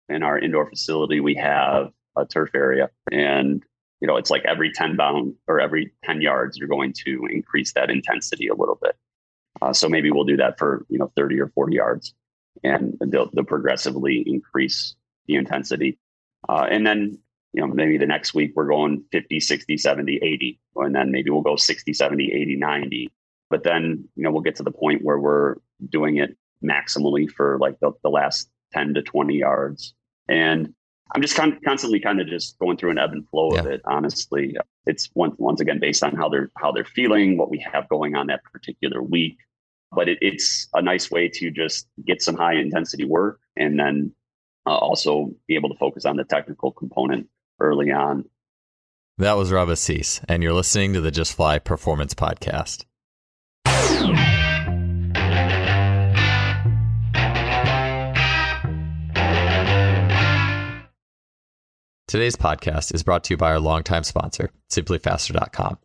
in our indoor facility, we have a turf area, and it's like every 10 yards, you're going to increase that intensity a little bit. So maybe we'll do that for 30 or 40 yards, and they'll progressively increase the intensity. And then maybe the next week we're going 50, 60, 70, 80, and then maybe we'll go 60, 70, 80, 90. But then we'll get to the point where we're doing it maximally for like the last 10 to 20 yards. And I'm just constantly kind of just going through an ebb and flow of it. Honestly, it's once again based on how they're feeling, what we have going on that particular week. But it's a nice way to just get some high intensity work, and then also be able to focus on the technical component early on. That was Rob Assise, and you're listening to the Just Fly Performance Podcast. Today's podcast is brought to you by our longtime sponsor, simplyfaster.com.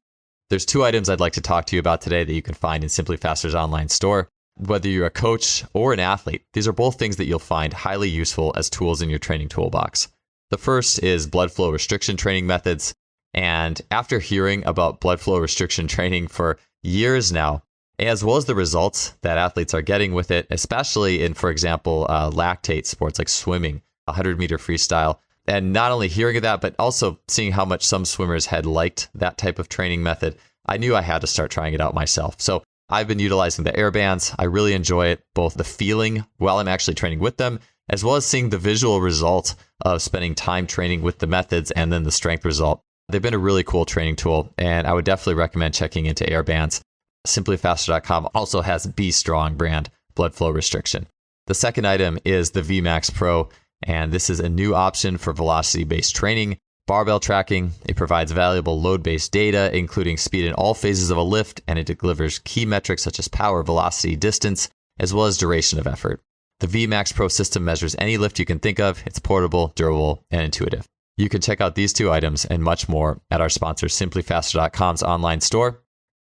There's 2 items I'd like to talk to you about today that you can find in Simply Faster's online store. Whether you're a coach or an athlete, these are both things that you'll find highly useful as tools in your training toolbox. The first is blood flow restriction training methods. And after hearing about blood flow restriction training for years now, as well as the results that athletes are getting with it, especially in, for example, lactate sports like swimming, 100-meter freestyle, and not only hearing of that, but also seeing how much some swimmers had liked that type of training method, I knew I had to start trying it out myself. So I've been utilizing the air bands. I really enjoy it, both the feeling while I'm actually training with them, as well as seeing the visual result of spending time training with the methods and then the strength result. They've been a really cool training tool, and I would definitely recommend checking into air bands. Simplyfaster.com also has B Strong brand blood flow restriction. The second item is the VMAX Pro, and this is a new option for velocity-based training, barbell tracking. It provides valuable load-based data, including speed in all phases of a lift, and it delivers key metrics such as power, velocity, distance, as well as duration of effort. The VMAX Pro system measures any lift you can think of. It's portable, durable, and intuitive. You can check out these 2 items and much more at our sponsor, simplyfaster.com's online store.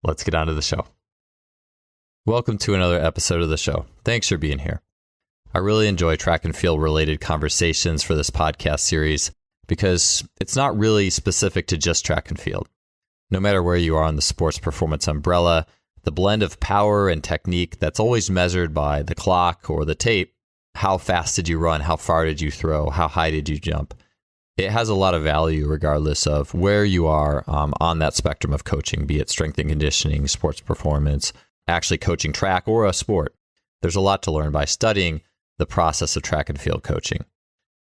Let's get on to the show. Welcome to another episode of the show. Thanks for being here. I really enjoy track and field related conversations for this podcast series because it's not really specific to just track and field. No matter where you are on the sports performance umbrella, the blend of power and technique that's always measured by the clock or the tape, how fast did you run, how far did you throw, how high did you jump, it has a lot of value regardless of where you are on that spectrum of coaching, be it strength and conditioning, sports performance, actually coaching track or a sport. There's a lot to learn by studying the process of track and field coaching.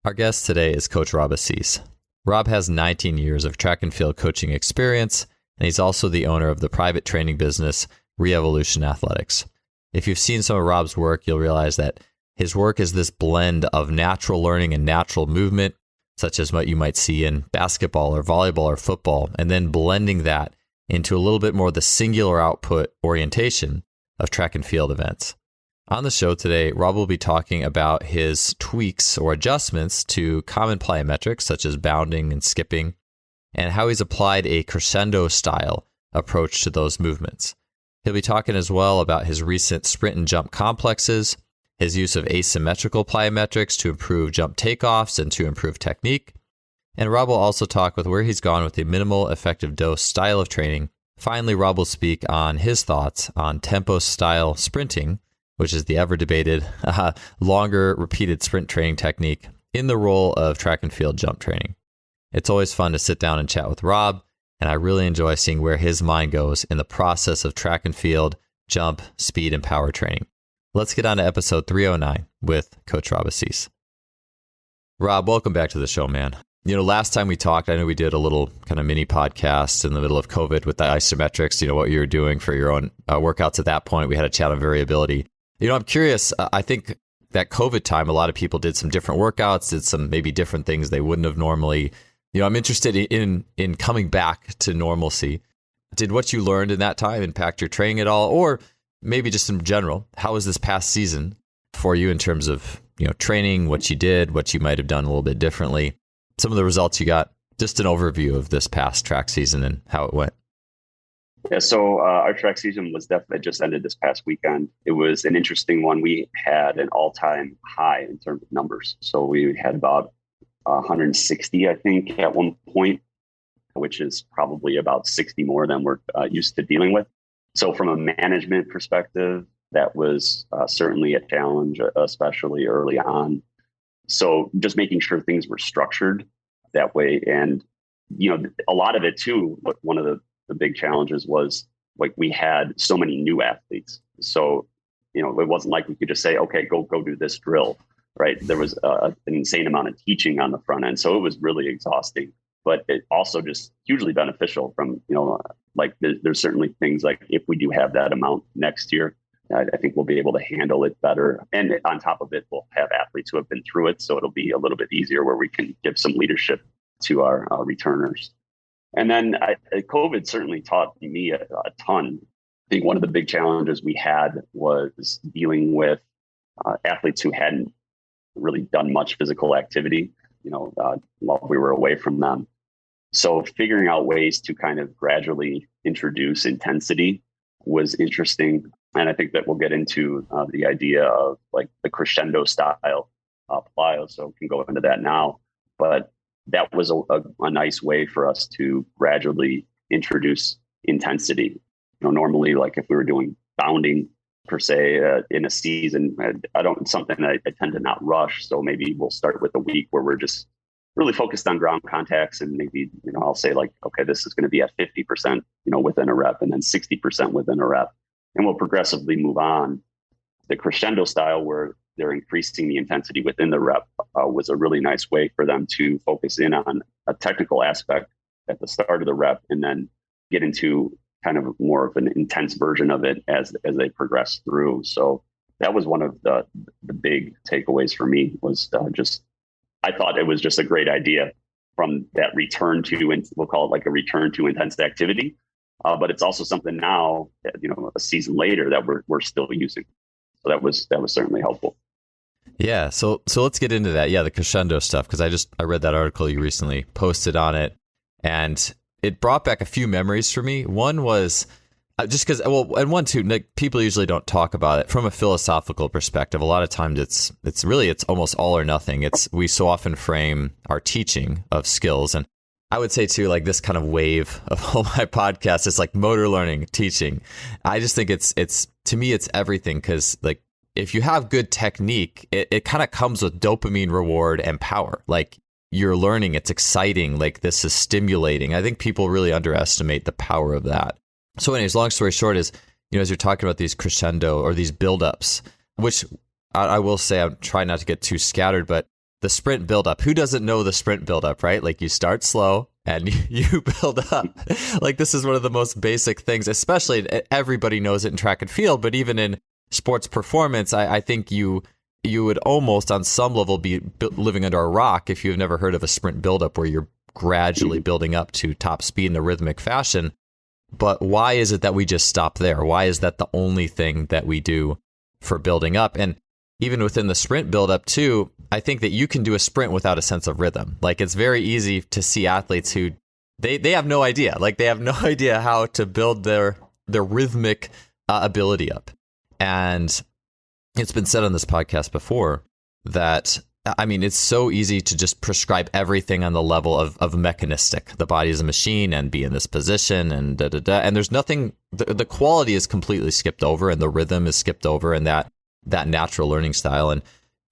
Our guest today is Coach Rob Assise. Rob has 19 years of track and field coaching experience, and he's also the owner of the private training business, Re-Evolution Athletics. If you've seen some of Rob's work, you'll realize that his work is this blend of natural learning and natural movement, such as what you might see in basketball or volleyball or football, and then blending that into a little bit more the singular output orientation of track and field events. On the show today, Rob will be talking about his tweaks or adjustments to common plyometrics, such as bounding and skipping, and how he's applied a crescendo style approach to those movements. He'll be talking as well about his recent sprint and jump complexes, his use of asymmetrical plyometrics to improve jump takeoffs and to improve technique. And Rob will also talk with where he's gone with the minimal effective dose style of training. Finally, Rob will speak on his thoughts on tempo style sprinting, which is the ever debated longer repeated sprint training technique in the role of track and field jump training. It's always fun to sit down and chat with Rob, and I really enjoy seeing where his mind goes in the process of track and field, jump, speed, and power training. Let's get on to episode 309 with Coach Rob Assise. Rob, welcome back to the show, man. Last time we talked, I know we did a little kind of mini podcast in the middle of COVID with the isometrics, what you were doing for your own workouts at that point. We had a chat on variability. I'm curious, I think that COVID time, a lot of people did some different workouts, did some maybe different things they wouldn't have normally. I'm interested in coming back to normalcy. Did what you learned in that time impact your training at all? Or maybe just in general, how was this past season for you in terms of, training, what you did, what you might have done a little bit differently, some of the results you got, just an overview of this past track season and how it went? Yeah, so our track season was definitely just ended this past weekend. It was an interesting one. We had an all-time high in terms of numbers. So we had about 160, I think, at one point, which is probably about 60 more than we're used to dealing with. So from a management perspective, that was certainly a challenge, especially early on. So just making sure things were structured that way. And, a lot of it too, one of the big challenges was like we had so many new athletes. So, it wasn't like we could just say, okay, go do this drill, right? There was an insane amount of teaching on the front end. So it was really exhausting, but it also just hugely beneficial from, like there's certainly things like if we do have that amount next year, I think we'll be able to handle it better. And on top of it, we'll have athletes who have been through it. So it'll be a little bit easier where we can give some leadership to our returners. And then COVID certainly taught me a ton. I think one of the big challenges we had was dealing with athletes who hadn't really done much physical activity, while we were away from them. So figuring out ways to kind of gradually introduce intensity was interesting. And I think that we'll get into the idea of like the crescendo style plyo. So we can go into that now. But that was a nice way for us to gradually introduce intensity. Normally, like if we were doing bounding per se in a season, something I tend to not rush. So maybe we'll start with a week where we're just really focused on ground contacts. And maybe, I'll say like, okay, this is going to be at 50%, within a rep, and then 60% within a rep. And we'll progressively move on. The crescendo style, where they're increasing the intensity within the rep, was a really nice way for them to focus in on a technical aspect at the start of the rep, and then get into kind of more of an intense version of it as they progress through. So that was one of the big takeaways for me. Was I thought it was just a great idea from that return to, and we'll call it like a return to intense activity. But it's also something now that, a season later that we're still using. So that was certainly helpful. Yeah. So let's get into that. Yeah. The crescendo stuff. Cause I read that article you recently posted on it, and it brought back a few memories for me. One was just because, and one too, like people usually don't talk about it from a philosophical perspective. A lot of times it's almost all or nothing. We so often frame our teaching of skills. And I would say too, like this kind of wave of all my podcasts, it's like motor learning, teaching. I just think it's to me, it's everything. Cause like, if you have good technique, it kind of comes with dopamine reward and power. Like you're learning, it's exciting. Like this is stimulating. I think people really underestimate the power of that. So anyways, long story short is, as you're talking about these crescendo or these buildups, which I will say, I'm trying not to get too scattered, but the sprint buildup, who doesn't know the sprint buildup, right? Like you start slow and you build up. Like this is one of the most basic things, especially everybody knows it in track and field, but even in sports performance, I think you would almost on some level be living under a rock if you've never heard of a sprint buildup where you're gradually building up to top speed in a rhythmic fashion. But why is it that we just stop there? Why is that the only thing that we do for building up? And even within the sprint buildup too, I think that you can do a sprint without a sense of rhythm. Like it's very easy to see athletes who they have no idea. Like they have no idea how to build their rhythmic ability up. And it's been said on this podcast before that, it's so easy to just prescribe everything on the level of mechanistic. The body is a machine and be in this position and da-da-da. And there's nothing, the quality is completely skipped over and the rhythm is skipped over and that natural learning style. And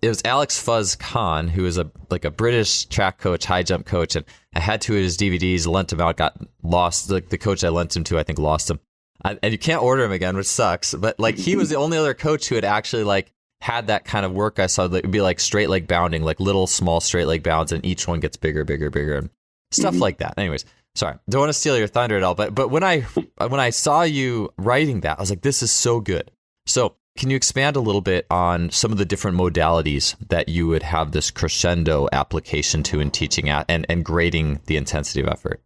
it was Alex Fuzz Khan, who is a British track coach, high jump coach. And I had two of his DVDs, lent him out, got lost. The coach I lent him to, I think lost him. And you can't order him again, which sucks. But like he was the only other coach who had actually like had that kind of work. I saw that it would be like straight leg bounding, like little small straight leg bounds, and each one gets bigger, and stuff like that. Anyways, sorry, don't want to steal your thunder at all. But when I saw you writing that, I was like, this is so good. So can you expand a little bit on some of the different modalities that you would have this crescendo application to in teaching at and grading the intensity of effort?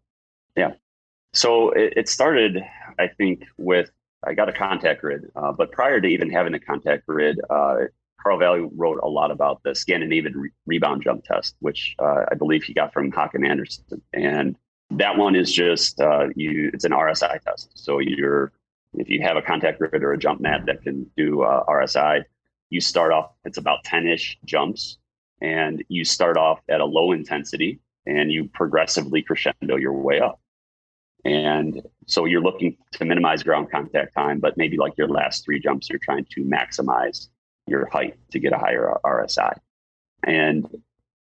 Yeah. So it started, I think, with I got a contact grid, but prior to even having a contact grid, Carl Valley wrote a lot about the Scandinavian rebound jump test, which I believe he got from Håkan Andersson. And That one is just it's an RSI test. So if you have a contact grid or a jump mat that can do RSI, you start off, it's about 10-ish jumps, and you start off at a low intensity and you progressively crescendo your way up. And so you're looking to minimize ground contact time, but maybe like your last 3 jumps, you're trying to maximize your height to get a higher RSI. And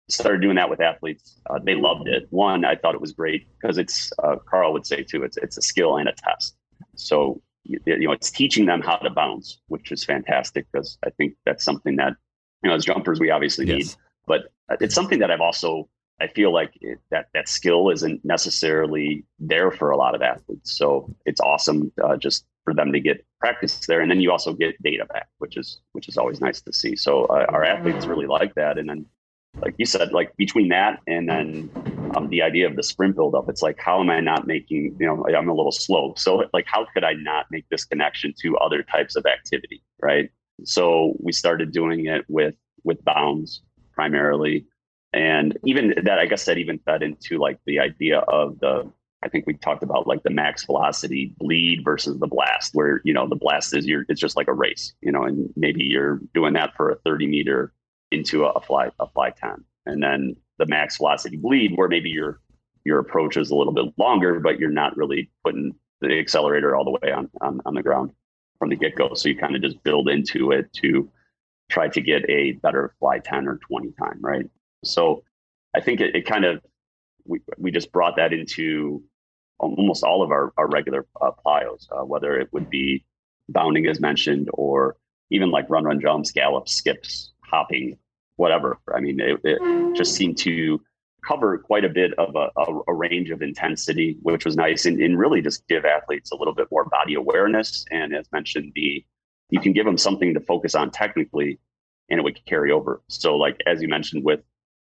started doing that with athletes. They loved it. One, I thought it was great because it's, Carl would say too, it's a skill and a test. So, it's teaching them how to bounce, which is fantastic because I think that's something that, as jumpers, we obviously need, but it's something that I feel like that skill isn't necessarily there for a lot of athletes. So it's awesome just for them to get practice there. And then you also get data back, which is always nice to see. So our athletes really like that. And then, like you said, like between that and then the idea of the sprint buildup, it's like, how am I not making, I'm a little slow. So like, how could I not make this connection to other types of activity, right? So we started doing it with bounds primarily. And even that, I guess that even fed into like the idea of I think we talked about like the max velocity bleed versus the blast, where, the blast is it's just like a race, and maybe you're doing that for a 30 meter into a fly 10. And then the max velocity bleed, where maybe your approach is a little bit longer, but you're not really putting the accelerator all the way on the ground from the get-go. So you kind of just build into it to try to get a better fly 10 or 20 time, right? So I think it kind of, we just brought that into almost all of our regular plyos, whether it would be bounding as mentioned, or even like run, jumps, gallops, skips, hopping, whatever. I mean, it just seemed to cover quite a bit of a range of intensity, which was nice, and really just give athletes a little bit more body awareness. And as mentioned, you can give them something to focus on technically, and it would carry over. So like, as you mentioned with,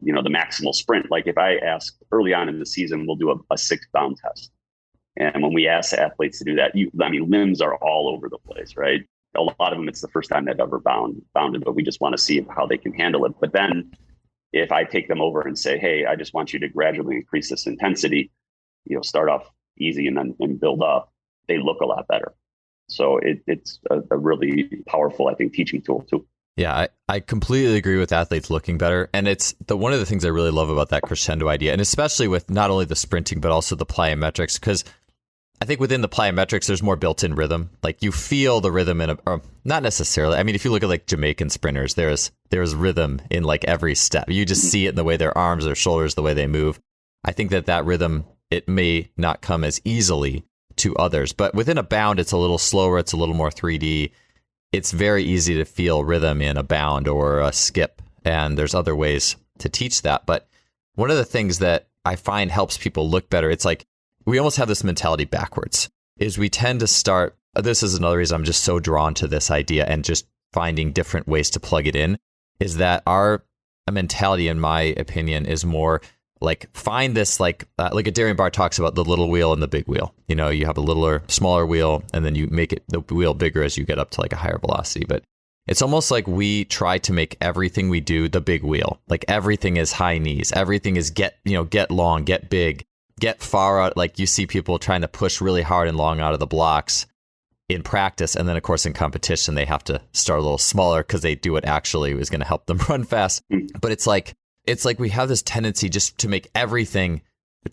the maximal sprint, like if I ask early on in the season, we'll do a 6 bound test. And when we ask athletes to do that, limbs are all over the place, right? A lot of them, it's the first time they've ever bounded, but we just want to see how they can handle it. But then if I take them over and say, hey, I just want you to gradually increase this intensity, start off easy and build up, they look a lot better. So it's a really powerful, I think, teaching tool too. Yeah, I completely agree with athletes looking better. And it's one of the things I really love about that crescendo idea, and especially with not only the sprinting, but also the plyometrics, because I think within the plyometrics, there's more built-in rhythm. Like you feel the rhythm or not necessarily. I mean, if you look at like Jamaican sprinters, there's rhythm in like every step. You just see it in the way their arms, their shoulders, the way they move. I think that rhythm, it may not come as easily to others, but within a bound, it's a little slower. It's a little more 3D. It's very easy to feel rhythm in a bound or a skip. And there's other ways to teach that. But one of the things that I find helps people look better, it's like, we almost have this mentality backwards, is we tend to start, this is another reason I'm just so drawn to this idea and just finding different ways to plug it in, is that our mentality, in my opinion, is more like find this, like a Darian Barr talks about the little wheel and the big wheel. You have a smaller wheel, and then you make the wheel bigger as you get up to like a higher velocity. But it's almost like we try to make everything we do the big wheel. Like everything is high knees, everything is get long, get big, get far out. Like you see people trying to push really hard and long out of the blocks in practice. And then of course in competition, they have to start a little smaller because they do what actually is going to help them run fast. But it's like we have this tendency just to make everything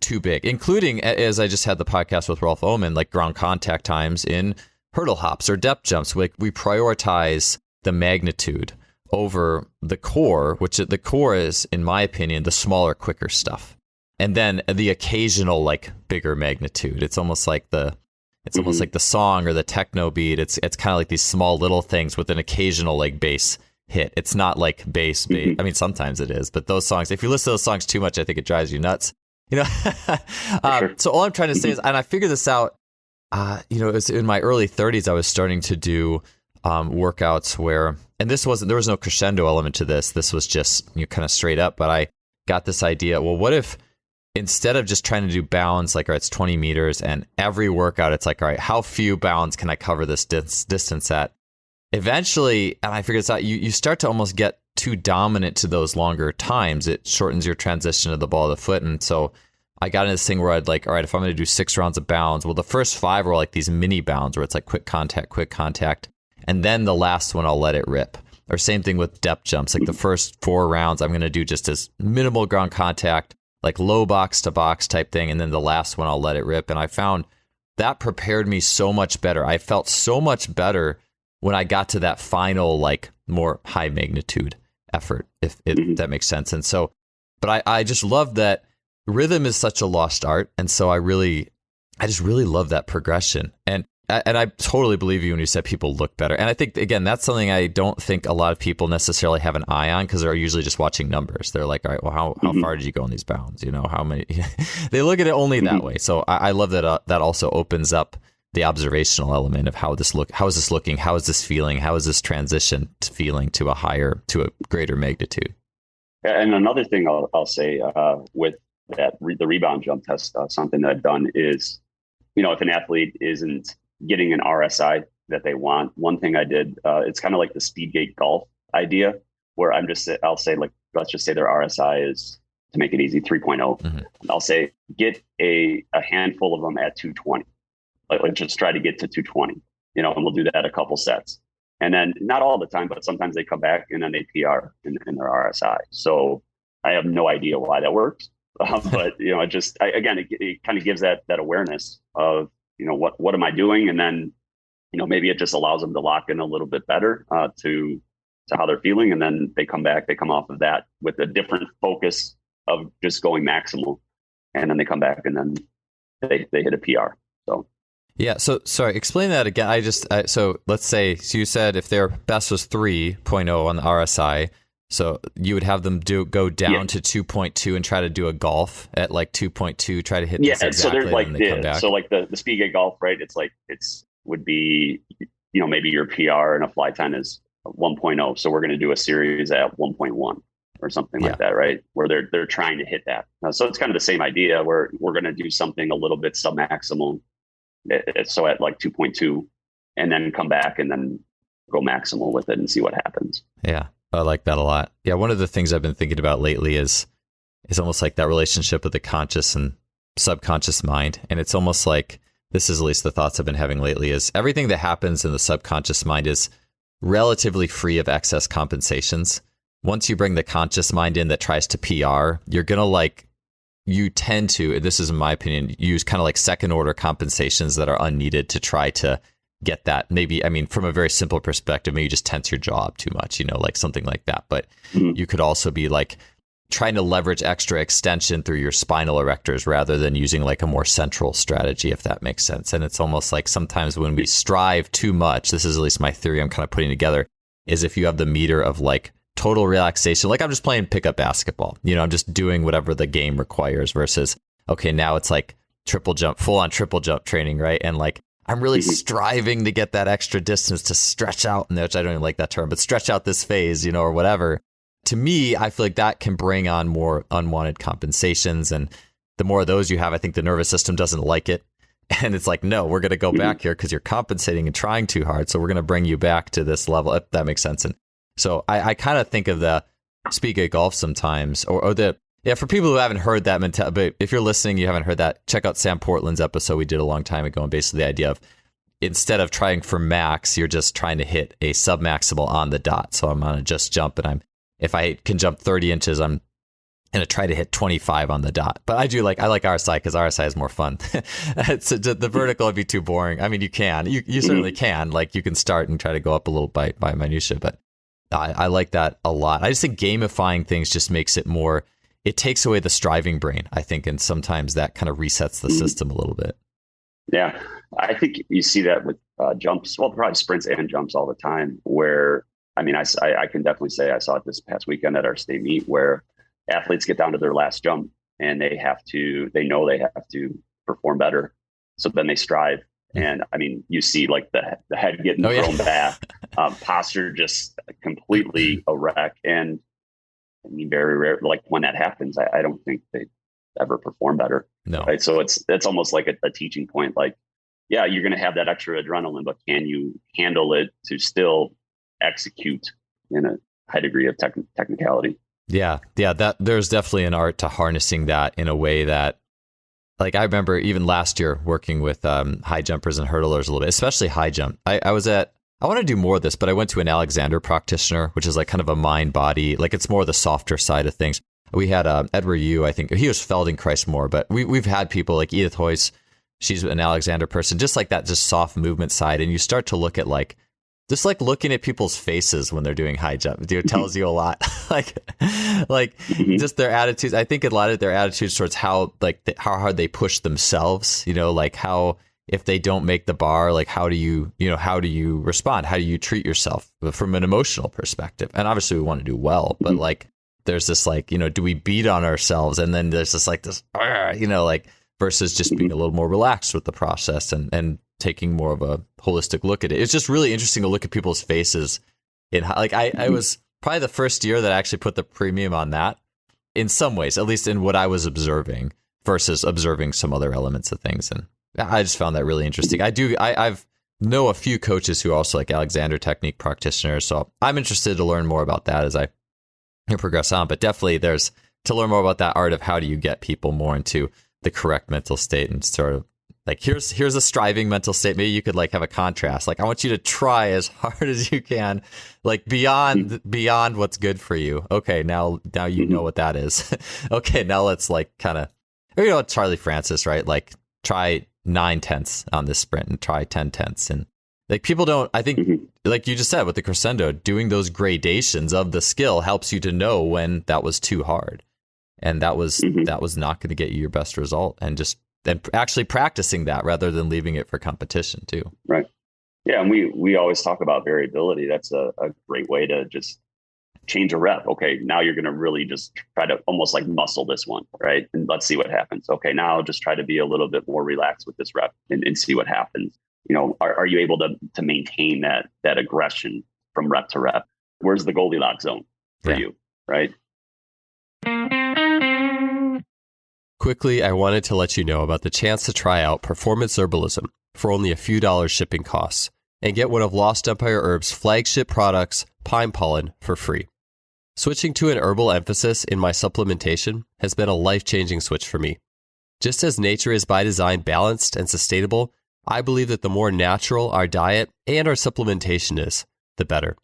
too big, including, as I just had the podcast with Rolf Oman, like ground contact times in hurdle hops or depth jumps. We prioritize the magnitude over the core, which the core is, in my opinion, the smaller, quicker stuff. And then the occasional like bigger magnitude. It's almost like almost like the song or the techno beat. It's kind of like these small little things with an occasional like bass hit. It's not like bass. I mean, sometimes it is, but those songs, if you listen to those songs too much, I think it drives you nuts. Sure. So all I'm trying to say is, and I figured this out, it was in my early 30s, I was starting to do workouts where, and there was no crescendo element to this. This was just kind of straight up, but I got this idea. Well, what if instead of just trying to do bounds, like, all right, it's 20 meters and every workout, it's like, all right, how few bounds can I cover this distance at? Eventually, and I figured this out, you start to almost get too dominant to those longer times. It shortens your transition of the ball of the foot. And so I got into this thing where I'd like, all right, if I'm going to do 6 rounds of bounds, well, the first 5 were like these mini bounds where it's like quick contact. And then the last one, I'll let it rip. Or same thing with depth jumps. Like the first 4 rounds, I'm going to do just as minimal ground contact, like low box to box type thing. And then the last one, I'll let it rip. And I found that prepared me so much better. I felt so much better when I got to that final, like more high magnitude effort, if that makes sense. And so, but I just love that rhythm is such a lost art. And so I just really love that progression. And I totally believe you when you said people look better. And I think, again, that's something I don't think a lot of people necessarily have an eye on, because they're usually just watching numbers. They're like, all right, well, how far did you go in these bounds? You know, how many? They look at it only that way. So I love that that also opens up the observational element of how is this looking? How is this feeling? How is this transition to feeling to a greater magnitude? And another thing I'll say with that, the rebound jump test, something that I've done is, you know, if an athlete isn't getting an RSI that they want, one thing I did, it's kind of like the speed gate golf idea, where I'll say, like, let's just say their RSI is, to make it easy, 3.0. I'll say, get a handful of them at 220. Like, let's just try to get to 220, you know, and we'll do that a couple sets. And then not all the time, but sometimes they come back and then they PR in their RSI. So I have no idea why that works. But, you know, it kind of gives that awareness of, you know, what am I doing? And then, you know, maybe it just allows them to lock in a little bit better to how they're feeling. And then they come off of that with a different focus of just going maximal. And then they come back and then they hit a PR. So. Yeah. So sorry, explain that again. So let's say, so you said if their best was 3.0 on the RSI, so you would have them go down to 2.2 and try to do a golf at like 2.2, try to hit this exactly. So there's like come back. So like the speed gate golf, right? It's like would be, you know, maybe your PR and a fly time is 1.0. So we're going to do a series at 1.1 or something like that, right? Where they're trying to hit that. So it's kind of the same idea where we're going to do something a little bit sub-maximal. So at like 2.2, and then come back and then go maximal with it and see what happens. Yeah. I like that a lot. Yeah, one of the things I've been thinking about lately is almost like that relationship with the conscious and subconscious mind. And it's almost like, this is at least the thoughts I've been having lately, is everything that happens in the subconscious mind is relatively free of excess compensations. Once you bring the conscious mind in that tries to PR, you're going to you tend to, this is in my opinion, use kind of like second order compensations that are unneeded to try to get that. Maybe, I mean, from a very simple perspective, maybe you just tense your jaw up too much, you know, like something like that. But you could also be like trying to leverage extra extension through your spinal erectors rather than using like a more central strategy, if that makes sense. And it's almost like sometimes when we strive too much, this is at least my theory I'm kind of putting together, is if you have the meter of like total relaxation, like I'm just playing pickup basketball, you know, I'm just doing whatever the game requires versus, okay, now it's like full on triple jump training, right? And like, I'm really striving to get that extra distance to stretch out, which I don't even like that term, but stretch out this phase, you know, or whatever. To me, I feel like that can bring on more unwanted compensations. And the more of those you have, I think the nervous system doesn't like it. And it's like, no, we're going to go back here because you're compensating and trying too hard. So we're going to bring you back to this level, if that makes sense. And so I kind of think of the speed gate golf sometimes, or for people who haven't heard that mentality, but if you're listening, you haven't heard that, check out Sam Portland's episode we did a long time ago. And basically the idea of, instead of trying for max, you're just trying to hit a sub-maximal on the dot. So I'm on a just jump, and if I can jump 30 inches, I'm going to try to hit 25 on the dot. But I like RSI because RSI is more fun. The vertical would be too boring. I mean, you certainly can, like you can start and try to go up a little by minutia, but I like that a lot. I just think gamifying things just makes it more, it takes away the striving brain, I think, and sometimes that kind of resets the system a little bit. Yeah, I think you see that with jumps, well, probably sprints and jumps all the time, where, I mean, I can definitely say I saw it this past weekend at our state meet, where athletes get down to their last jump and they know they have to perform better. So then they strive. And I mean, you see like the head getting thrown back, posture just completely a wreck. And I mean, very rare, like when that happens, I don't think they ever perform better. No. Right. So it's almost like a teaching point. Like, yeah, you're going to have that extra adrenaline, but can you handle it to still execute in a high degree of technicality? Yeah. That there's definitely an art to harnessing that in a way that like I remember even last year working with high jumpers and hurdlers a little bit, especially high jump. I want to do more of this, but I went to an Alexander practitioner, which is like kind of a mind body, like it's more the softer side of things. We had Edward Yu, I think he was Feldenkrais more, but we've had people like Edith Hoyce. She's an Alexander person, just like that, just soft movement side. And you start to look at like, just like looking at people's faces when they're doing high jump, it tells you a lot. like just their attitudes. I think a lot of their attitudes towards how hard they push themselves, like how, if they don't make the bar, like how do you respond? How do you treat yourself from an emotional perspective? And obviously we want to do well, but like, there's this like, do we beat on ourselves? And then there's this versus just being a little more relaxed with the process and taking more of a holistic look at it. It's just really interesting to look at people's faces. I was probably the first year that I actually put the premium on that in some ways, at least in what I was observing versus observing some other elements of things. And I just found that really interesting. I've know a few coaches who are also like Alexander technique practitioners. So I'm interested to learn more about that as I progress on, but definitely there's to learn more about that art of how do you get people more into the correct mental state and sort of like, here's a striving mental state. Maybe you could like have a contrast. Like, I want you to try as hard as you can, like beyond what's good for you. Okay. Now you know what that is. Okay. Now let's like kind of, Charlie Francis, right? Like try 9 tenths on this sprint and try 10 tenths. And like people don't, I think, like you just said with the crescendo, doing those gradations of the skill helps you to know when that was too hard. And that was not going to get you your best result, and actually practicing that rather than leaving it for competition too. Right. Yeah. And we always talk about variability. That's a great way to just change a rep. Okay. Now you're going to really just try to almost like muscle this one. Right. And let's see what happens. Okay. Now just try to be a little bit more relaxed with this rep and see what happens. Are you able to maintain that aggression from rep to rep? Where's the Goldilocks zone for you? Right. Quickly, I wanted to let you know about the chance to try out Performance Herbalism for only a few dollars shipping costs and get one of Lost Empire Herb's flagship products, Pine Pollen, for free. Switching to an herbal emphasis in my supplementation has been a life-changing switch for me. Just as nature is by design balanced and sustainable, I believe that the more natural our diet and our supplementation is, the better.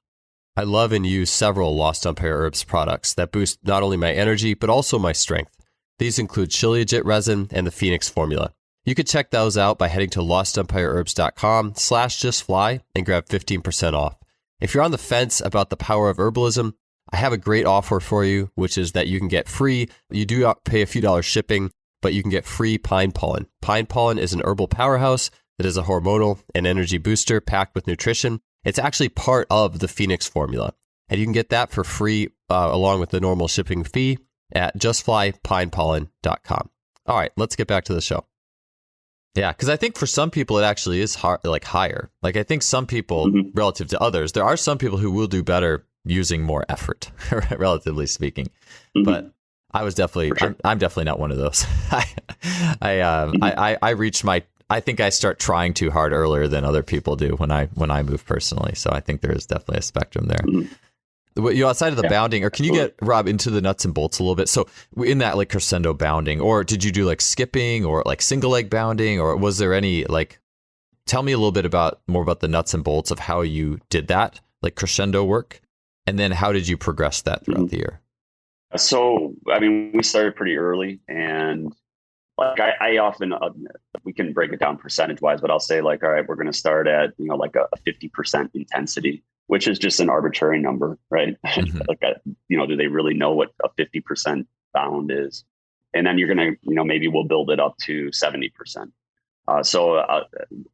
I love and use several Lost Empire Herbs products that boost not only my energy, but also my strength. These include Shilajit resin and the Phoenix formula. You can check those out by heading to lostempireherbs.com/justfly and grab 15% off. If you're on the fence about the power of herbalism, I have a great offer for you, which is that you can get free. You do pay a few dollars shipping, but you can get free pine pollen. Pine pollen is an herbal powerhouse that is a hormonal and energy booster packed with nutrition. It's actually part of the Phoenix formula, and you can get that for free along with the normal shipping fee at justflypinepollen.com. All right, let's get back to the show. Yeah, because I think for some people it actually is like higher. Like I think some people, relative to others, there are some people who will do better using more effort, relatively speaking. But I was definitely, sure. I'm definitely not one of those. I reached my. I think I start trying too hard earlier than other people do when I move personally. So I think there is definitely a spectrum there. Outside of the bounding, or can you get, Rob, into the nuts and bolts a little bit? So in that like crescendo bounding, or did you do like skipping or like single leg bounding, or was there any like, tell me a little bit more about the nuts and bolts of how you did that, like crescendo work, and then how did you progress that throughout the year? So, I mean, we started pretty early, and like I often, we can break it down percentage wise, but I'll say like, all right, we're going to start at, like a 50% intensity, which is just an arbitrary number, right? Like, do they really know what a 50% bound is? And then you're going to, maybe we'll build it up to 70%. So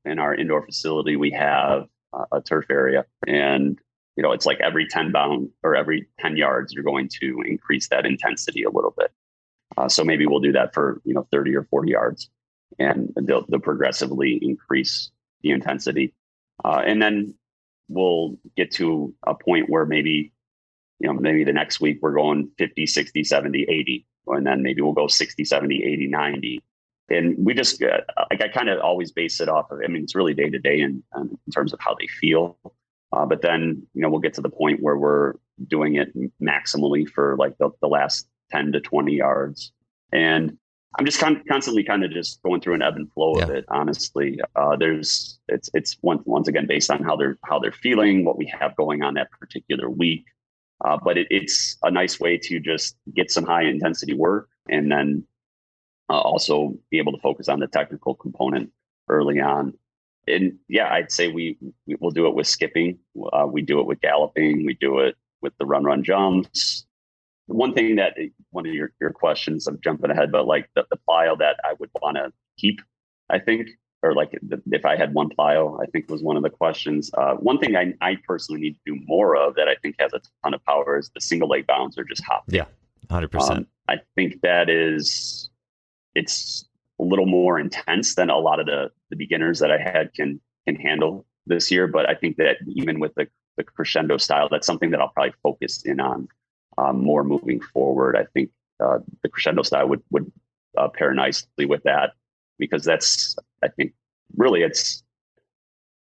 in our indoor facility, we have a turf area, and, it's like every 10 bound or every 10 yards, you're going to increase that intensity a little bit. So maybe we'll do that for, 30 or 40 yards, and they'll progressively increase the intensity. And then we'll get to a point where maybe the next week we're going 50, 60, 70, 80, and then maybe we'll go 60, 70, 80, 90. And we just, I kind of always base it off of, it's really day to day in terms of how they feel. But then, we'll get to the point where we're doing it maximally for like the last 10 to 20 yards. And I'm just constantly kind of just going through an ebb and flow of it. Honestly, it's once again based on how they're feeling, what we have going on that particular week. But it's a nice way to just get some high intensity work, and then also be able to focus on the technical component early on. And yeah, I'd say we will do it with skipping. We do it with galloping. We do it with the run jumps. One thing that one of your questions, I'm jumping ahead, but like the plyo that I would want to keep, I think, or like if I had one plyo, I think was one of the questions. One thing I personally need to do more of that I think has a ton of power is the single leg bounds or just hop. Yeah, 100%. I think it's a little more intense than a lot of the beginners that I had can handle this year. But I think that even with the crescendo style, that's something that I'll probably focus in on more moving forward. I think the crescendo style would pair nicely with that, because that's, I think, really it's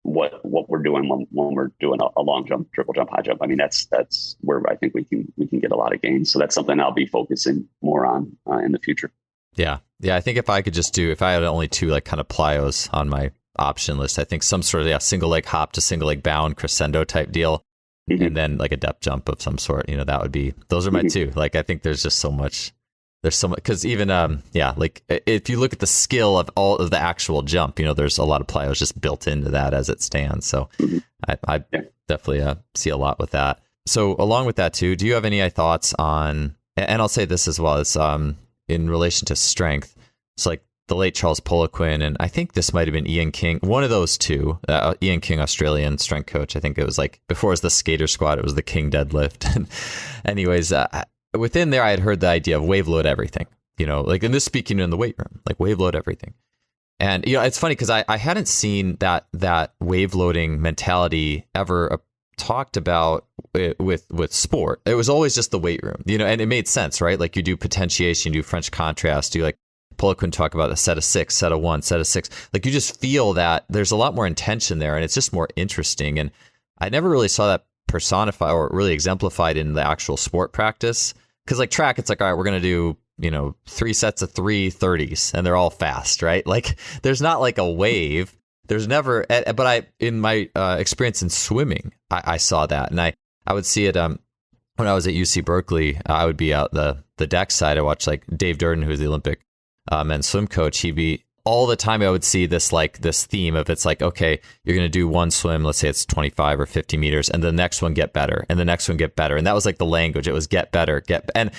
what we're doing when we're doing a long jump, triple jump, high jump. I mean, that's where I think we can get a lot of gains. So that's something I'll be focusing more on in the future. Yeah. I think if I had only two like kind of plyos on my option list, I think some sort of single leg hop to single leg bound crescendo type deal. Mm-hmm. And then like a depth jump of some sort, those are my two. Like, I think there's so much, because even, like if you look at the skill of all of the actual jump, there's a lot of plyos just built into that as it stands. So I definitely see a lot with that. So along with that too, do you have any thoughts on, and I'll say this as well, as in relation to strength, it's like the late Charles Poliquin, and I think this might have been Ian King, one of those two, Ian King, Australian strength coach. I think it was like, before it was the skater squat, it was the King deadlift. Anyways, within there, I had heard the idea of wave load everything, like, and this speaking in the weight room, like wave load everything. And, it's funny because I hadn't seen that wave loading mentality ever talked about with sport. It was always just the weight room, and it made sense, right? Like you do potentiation, you do French contrast, you like Poliquin talk about a set of 6, set of 1, set of 6. Like you just feel that there's a lot more intention there, and it's just more interesting. And I never really saw that personified or really exemplified in the actual sport practice. Because like track, it's like, all right, we're going to do 3 sets of 3 30s, and they're all fast, right? Like there's not like a wave. There's never, but in my experience in swimming, I saw that, and I would see it when I was at UC Berkeley. I would be out the deck side. I watched like Dave Durden, who's the Olympic men's swim coach. He'd be all the time. I would see this theme of, it's like, okay, you're going to do one swim. Let's say it's 25 or 50 meters, and the next one get better, and the next one get better. And that was like the language. It was get better, and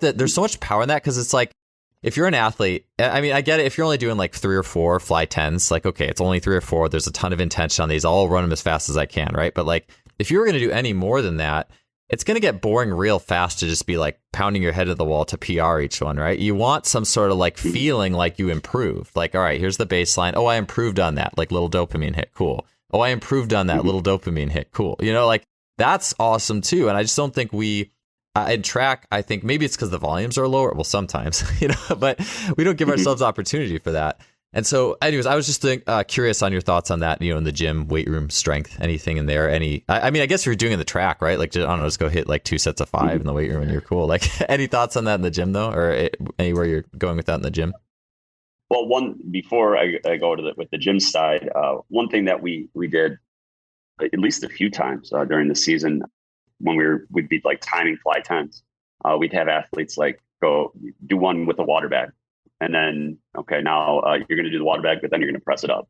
there's so much power in that, because it's like, if you're an athlete, I mean, I get it. If you're only doing like 3 or 4 fly 10s, like, okay, it's only 3 or 4. There's a ton of intention on these. I'll run them as fast as I can, right? But like, if you were going to do any more than that, it's going to get boring real fast to just be like pounding your head to the wall to PR each one, right? You want some sort of like feeling like you improved. Like, all right, here's the baseline. Oh, I improved on that. Like little dopamine hit. Cool. Oh, I improved on that. Little dopamine hit. Cool. Like that's awesome too. And I just don't think we, in track, I think maybe it's because the volumes are lower. Well, sometimes, but we don't give ourselves opportunity for that. And so anyways, I was just curious on your thoughts on that, in the gym, weight room, strength, anything in there, I mean, I guess if you're doing in the track, right? Like, I don't know, just go hit like 2 sets of 5 in the weight room and you're cool. Like any thoughts on that in the gym though, or anywhere you're going with that in the gym? Well, before I go to with the gym side, one thing that we did at least a few times during the season, when we'd be like timing fly 10s, we'd have athletes like go do one with a water bag. And then, okay, now you're going to do the water bag, but then you're going to press it up.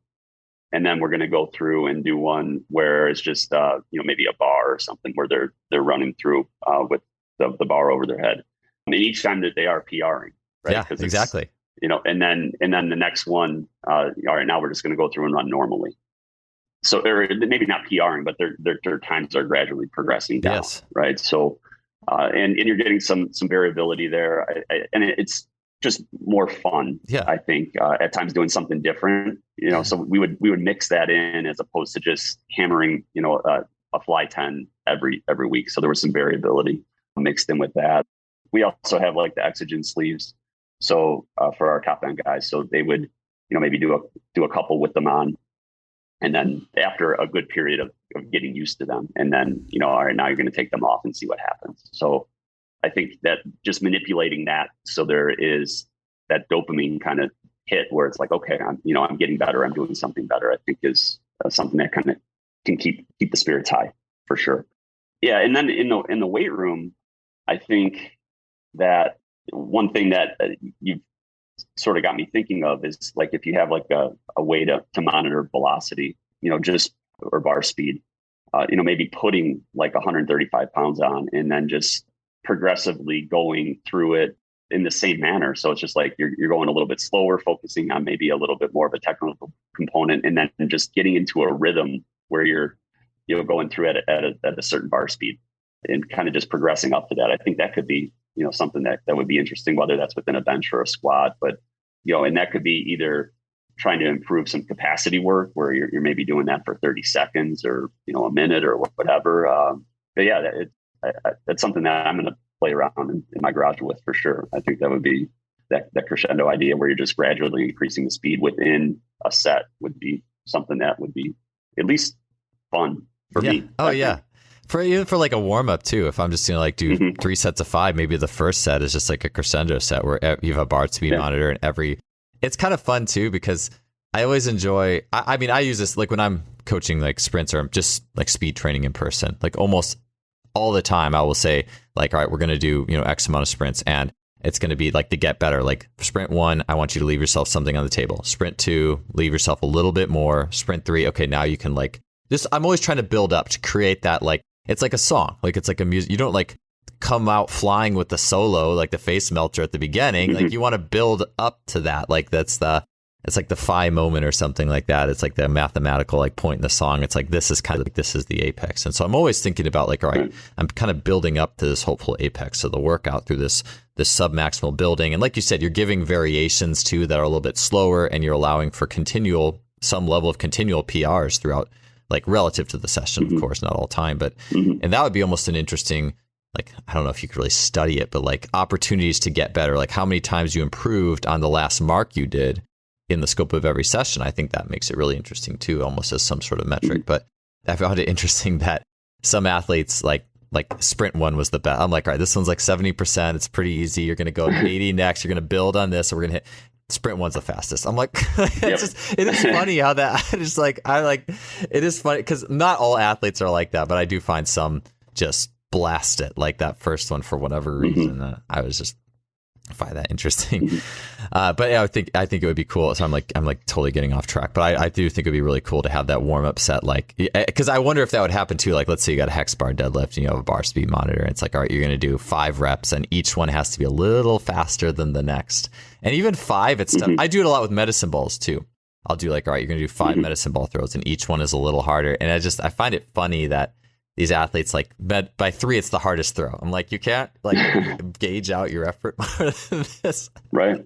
And then we're going to go through and do one where it's just, maybe a bar or something where they're running through with the bar over their head. And each time that they are PRing, right? Yeah, exactly. And then the next one, all right, now we're just going to go through and run normally. So they're maybe not PRing, but their times are gradually progressing down, yes. Right? So, and you're getting some variability there, and it's just more fun. Yeah. I think at times doing something different. So we would mix that in as opposed to just hammering, a fly 10 every week. So there was some variability mixed in with that. We also have like the exogen sleeves. So for our top end guys, so they would, maybe do a couple with them on. And then after a good period of getting used to them, and then, all right, now you're going to take them off and see what happens. So I think that just manipulating that, so there is that dopamine kind of hit where it's like, okay, I'm getting better. I'm doing something better. I think is something that kind of can keep the spirits high for sure. Yeah. And then in the weight room, I think that one thing that you've sort of got me thinking of is like, if you have like a way to monitor velocity, just, or bar speed, maybe putting like 135 pounds on and then just progressively going through it in the same manner. So it's just like you're going a little bit slower, focusing on maybe a little bit more of a technical component, and then just getting into a rhythm where you're going through it at a certain bar speed and kind of just progressing up to that. I think that could be something that would be interesting, whether that's within a bench or a squat. But and that could be either trying to improve some capacity work where you're maybe doing that for 30 seconds or a minute or whatever. But yeah, that's something that I'm going to play around in my garage with for sure. I think that would be that crescendo idea where you're just gradually increasing the speed within a set would be something that would be at least fun for me. Oh yeah. Even for like a warm up too, if I'm just gonna like do 3 sets of 5, maybe the first set is just like a crescendo set where you have a bar speed monitor and it's kind of fun too, because I always enjoy, I mean, I use this like when I'm coaching like sprints or I'm just like speed training in person, like almost all the time I will say like, all right, we're going to do, X amount of sprints, and it's going to be like to get better. Like sprint 1, I want you to leave yourself something on the table. Sprint 2, leave yourself a little bit more. Sprint 3, okay, now you can like I'm always trying to build up to create that, like, it's like a song, like it's like a music. You don't like come out flying with the solo, like the face melter at the beginning. Like you want to build up to that. Like it's like the phi moment or something like that. It's like the mathematical like point in the song. It's like, this is kind of like, this is the apex. And so I'm always thinking about like, all right, I'm kind of building up to this hopeful apex of the workout through this sub-maximal building. And like you said, you're giving variations too that are a little bit slower, and you're allowing for some level of continual PRs throughout, like relative to the session, of course, not all time, but, and that would be almost an interesting, like, I don't know if you could really study it, but like opportunities to get better, like how many times you improved on the last mark you did in the scope of every session. I think that makes it really interesting too, almost as some sort of metric. But I found it interesting that some athletes like sprint 1 was the best. I'm like, all right, this one's like 70%. It's pretty easy. You're going to go 80 next. You're going to build on this. So we're going to hit sprint 1's the fastest. I'm like, it is funny how that just like, it is funny because not all athletes are like that, but I do find some just blast it like that first one for whatever reason. I was just find that interesting. But yeah, I think it would be cool. So I'm like totally getting off track, but I do think it'd be really cool to have that warm up set, like, because I wonder if that would happen too. Like, let's say you got a hex bar deadlift and you have a bar speed monitor, and it's like, all right, you're going to do 5 reps and each one has to be a little faster than the next. And even 5, it's tough. I do it a lot with medicine balls too. I'll do like, all right, you're going to do 5 medicine ball throws and each one is a little harder. And I find it funny that these athletes, like, by 3, it's the hardest throw. I'm like, you can't like gauge out your effort more than this. Right.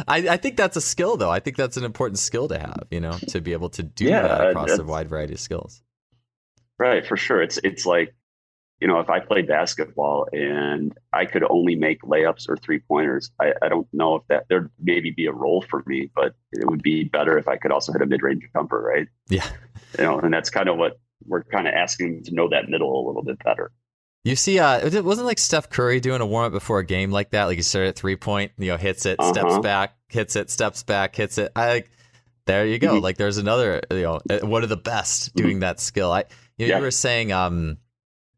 I think that's a skill, though. I think that's an important skill to have, to be able to do that across a wide variety of skills. Right, for sure. It's like, if I played basketball and I could only make layups or 3-pointers, I don't know if there'd maybe be a role for me, but it would be better if I could also hit a mid-range jumper, right? Yeah. And that's kind of what we're kind of asking to know that middle a little bit better. You see, it wasn't like Steph Curry doing a warm up before a game like that. Like he started at 3-point, hits it, steps back, hits it, steps back, hits it. There you go. Like there's another, one of the best doing that skill. You were saying,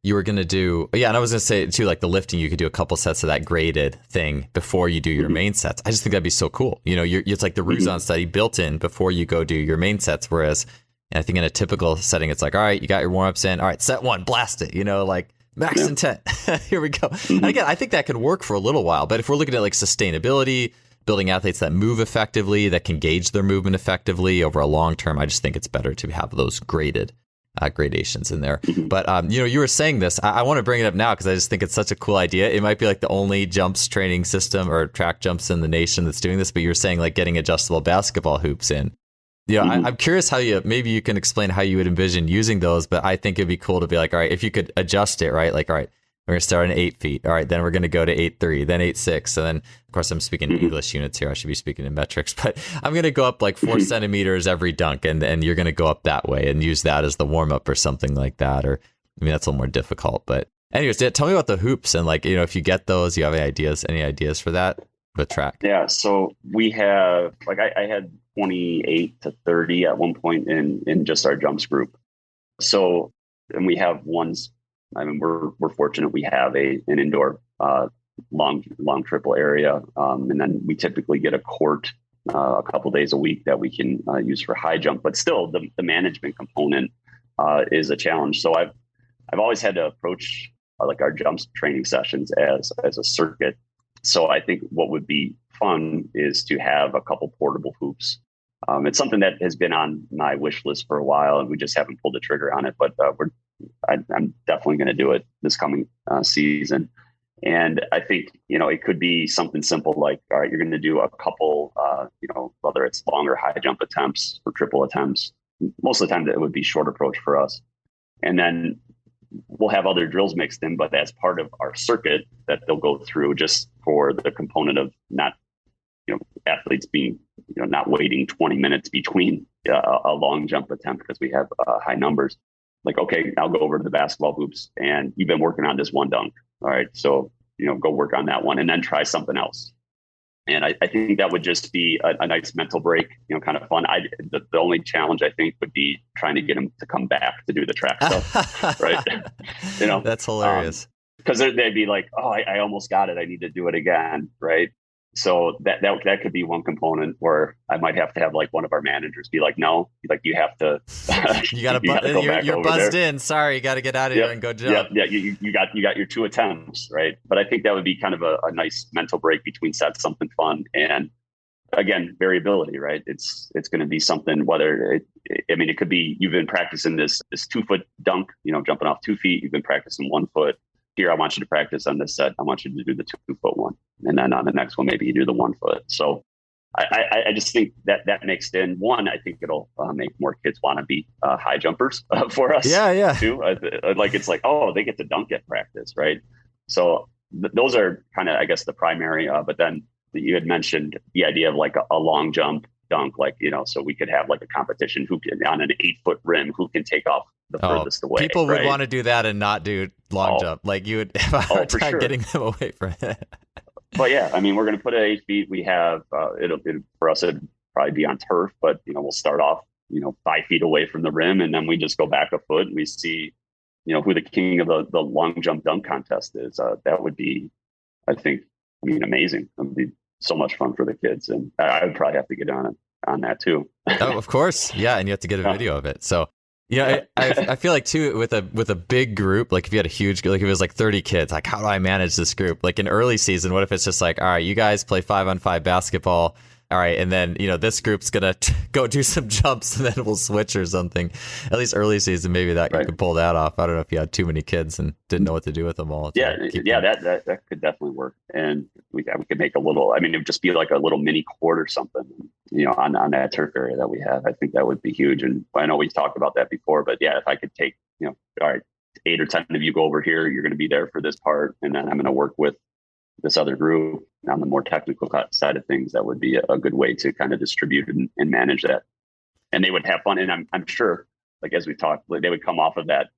you were going to do, and I was going to say too, like the lifting, you could do a couple sets of that graded thing before you do your main sets. I just think that'd be so cool. It's like the Ruzon study built in before you go do your main sets. Whereas I think in a typical setting, it's like, all right, you got your warm-ups in. All right, set 1, blast it, like max intent. Here we go. And again, I think that could work for a little while. But if we're looking at like sustainability, building athletes that move effectively, that can gauge their movement effectively over a long term, I just think it's better to have those gradations in there. But, you were saying this. I want to bring it up now because I just think it's such a cool idea. It might be like the only jumps training system or track jumps in the nation that's doing this. But you were saying like getting adjustable basketball hoops in. I'm curious how maybe you can explain how you would envision using those, but I think it'd be cool to be like, all right, if you could adjust it, right? Like, all right, we're going to start on 8 feet. All right, then we're going to go to 8.3, then 8.6. And then, of course, I'm speaking in English units here. I should be speaking in metrics, but I'm going to go up like 4 centimeters every dunk, and you're going to go up that way and use that as the warm up or something like that. Or, that's a little more difficult. But anyways, tell me about the hoops and like, if you get those, you have any ideas for that? with track? Yeah. So we have, like, I had 28 to 30 at one point in just our jumps group. So, and we have ones, I mean, we're fortunate we have an indoor long triple area. And then we typically get a court a couple days a week that we can use for high jump, but still the management component is a challenge. So I've always had to approach like our jumps training sessions as a circuit. So I think what would be fun is to have a couple portable hoops. It's something that has been on my wish list for a while, and we just haven't pulled the trigger on it. But I'm definitely going to do it this coming season. And I think, it could be something simple like, all right, you're going to do a couple, whether it's longer high jump attempts or triple attempts. Most of the time, it would be short approach for us. And then we'll have other drills mixed in, but that's part of our circuit that they'll go through just for the component of not, athletes being, not waiting 20 minutes between a long jump attempt because we have high numbers. Like, okay, I'll go over to the basketball hoops and you've been working on this one dunk. All right. So, go work on that one and then try something else. And I think that would just be a nice mental break, kind of fun. The only challenge I think would be trying to get them to come back to do the track stuff. Right. That's hilarious. Because they'd be like, oh, I almost got it. I need to do it again. Right. So that could be one component where I might have to have like one of our managers be like, no, like you have to, you're buzzed in. Sorry. You got to get out of here and go jump. Yeah. You got your 2 attempts. Right. But I think that would be kind of a nice mental break between sets, something fun. And again, variability, right? It's going to be something, whether it could be, you've been practicing this 2-foot dunk, jumping off 2 feet. You've been practicing 1 foot. Here, I want you to practice on this set. I want you to do the 2-foot one. And then on the next one, maybe you do the 1 foot. So I just think that mixed in, one, I think it'll make more kids want to be high jumpers for us. Yeah. Too. Like, it's like, oh, they get to dunk at practice, right? So those are kind of, I guess, the primary. But then you had mentioned the idea of like a long jump dunk, like, so we could have like a competition who can, on an 8-foot rim, who can take off the furthest away. People would want to do that and not do long jump. Like, you would have a hard time getting them away from it. But yeah, we're going to put it at 8 feet. We have, for us, it'd probably be on turf, but, we'll start off, 5 feet away from the rim. And then we just go back a foot and we see, who the king of the long jump dunk contest is. That would be, I think, amazing. It would be so much fun for the kids. And I would probably have to get on that too. Oh, of course. Yeah. And you have to get a video of it. So, I feel like too, with a big group, like if you had a huge, like if it was like 30 kids, like how do I manage this group? Like in early season, what if it's just like, all right, you guys play 5-on-5 basketball. All right. And then, this group's going to go do some jumps and then we'll switch or something. At least early season, maybe that you could pull that off. I don't know if you had too many kids and didn't know what to do with them all. That could definitely work. And we could make a little, it would just be like a little mini court or something, on that turf area that we have. I think that would be huge. And I know we've talked about that before, but yeah, if I could take, all right, 8 or 10 of you go over here, you're going to be there for this part. And then I'm going to work with this other group on the more technical side of things. That would be a good way to kind of distribute and manage that. And they would have fun. And I'm sure, like, as we talked, they would come off of that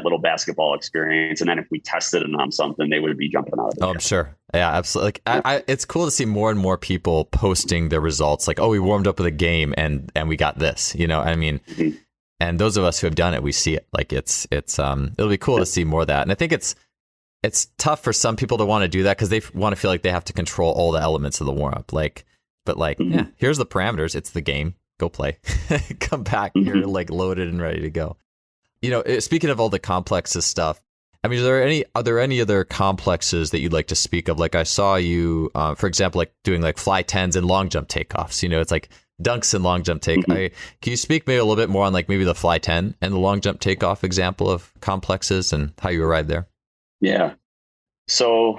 little basketball experience. And then if we tested them on something, they would be jumping out of it. Oh, I'm sure. Yeah, absolutely. Like, it's cool to see more and more people posting their results. Like, oh, we warmed up with a game and we got this, Mm-hmm. And those of us who have done it, we see it. Like it's it'll be cool to see more of that. And I think it's tough for some people to want to do that because they want to feel like they have to control all the elements of the warm up. Yeah, here's the parameters. It's the game. Go play. Come back. You're like loaded and ready to go. Speaking of all the complexes stuff, are there any other complexes that you'd like to speak of? Like I saw you, for example, like doing like fly 10s and long jump takeoffs. It's like dunks and long jump take. Can you speak maybe a little bit more on like maybe the fly 10 and the long jump takeoff example of complexes and how you arrived there? Yeah. So,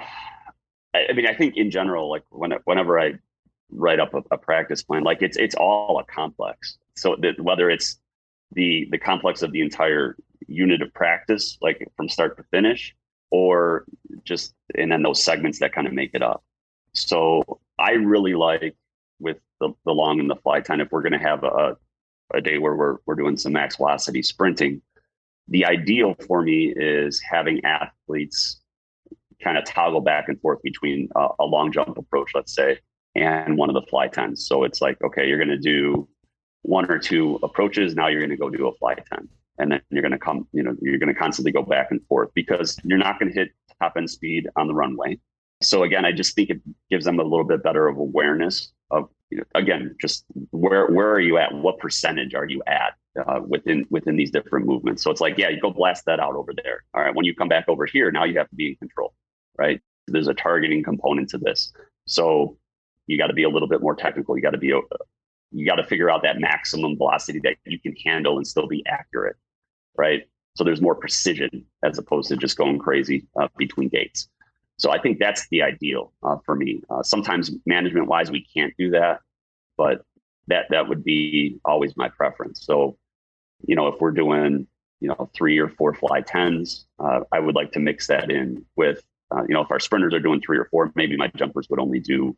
I think in general, like whenever I write up a practice plan, like it's all a complex. So whether it's the complex of the entire unit of practice, like from start to finish, or just, and then those segments that kind of make it up. So I really like with the long and the fly 10, if we're going to have a day where we're doing some max velocity sprinting, the ideal for me is having athletes kind of toggle back and forth between a long jump approach, let's say, and one of the fly 10s. So it's like, okay, you're going to do one or two approaches. Now you're going to go do a fly 10. And then you're going to you're going to constantly go back and forth because you're not going to hit top end speed on the runway. So again, I just think it gives them a little bit better of awareness of, again, just where are you at? What percentage are you at within these different movements? So it's like, yeah, you go blast that out over there. All right. When you come back over here, now you have to be in control, right? There's a targeting component to this. So you got to be a little bit more technical. You got to figure out that maximum velocity that you can handle and still be accurate, right? So there's more precision as opposed to just going crazy between gates. So I think that's the ideal for me. Sometimes management wise, we can't do that, but that would be always my preference. So, if we're doing, 3 or 4 fly 10s, I would like to mix that in with, if our sprinters are doing 3 or 4, maybe my jumpers would only do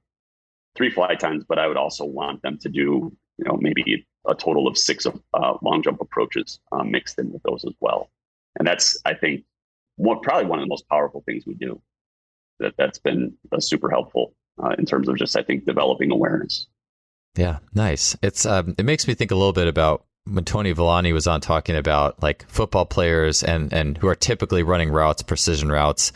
3 fly 10s, but I would also want them to do, maybe a total of 6 long jump approaches mixed in with those as well. And that's, I think, probably one of the most powerful things we do. That's been super helpful in terms of just, I think, developing awareness. Yeah, nice. It makes me think a little bit about when Tony Villani was on talking about like football players and who are typically running routes, precision routes,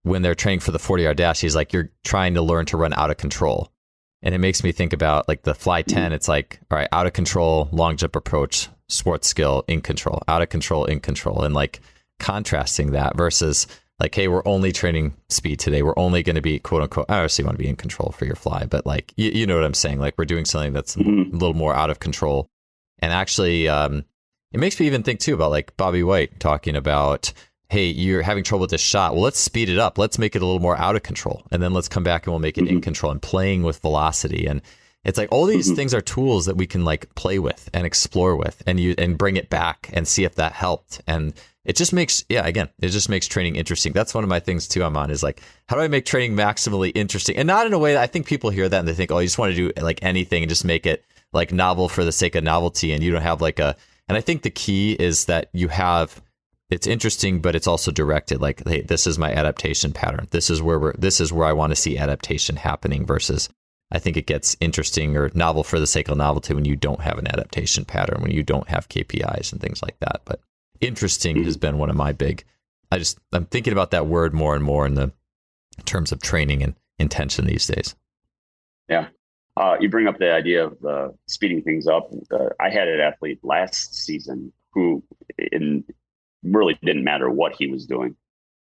when they're training for the 40-yard dash. He's like, you're trying to learn to run out of control. And it makes me think about like the fly 10. It's like, all right, out of control, long jump approach, sports skill, in control, out of control, in control. And like contrasting that versus like, hey, we're only training speed today. We're only going to be, quote unquote, I obviously want to be in control for your fly, but like, you know what I'm saying? Like we're doing something that's a little more out of control. And actually, it makes me even think too about like Bobby White talking about, hey, you're having trouble with this shot. Well, let's speed it up. Let's make it a little more out of control. And then let's come back and we'll make it in control and playing with velocity. And it's like all these things are tools that we can like play with and explore with and bring it back and see if that helped. And it just makes, it just makes training interesting. That's one of my things too, I'm on, is like, how do I make training maximally interesting? And not in a way that I think people hear that and they think, oh, you just want to do like anything and just make it like novel for the sake of novelty. And you don't have and I think the key is that it's interesting, but it's also directed like, hey, this is my adaptation pattern. This is where I want to see adaptation happening versus I think it gets interesting or novel for the sake of novelty when you don't have an adaptation pattern, when you don't have KPIs and things like that. But interesting has been one of my I'm thinking about that word more and more in the terms of training and intention these days. Yeah. You bring up the idea of speeding things up. I had an athlete last season who really didn't matter what he was doing.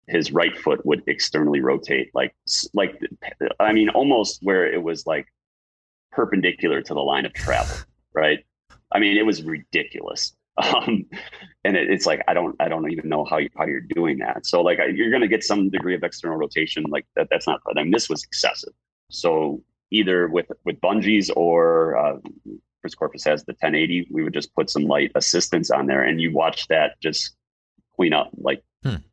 His right foot would externally rotate almost where it was like perpendicular to the line of travel, right? I mean, it was ridiculous. And it's like, I don't even know how you're doing that. So like, you're going to get some degree of external rotation like that. That's not, this was excessive. So either with bungees or Chris Corpus has the 1080, we would just put some light assistance on there and you watch that just clean up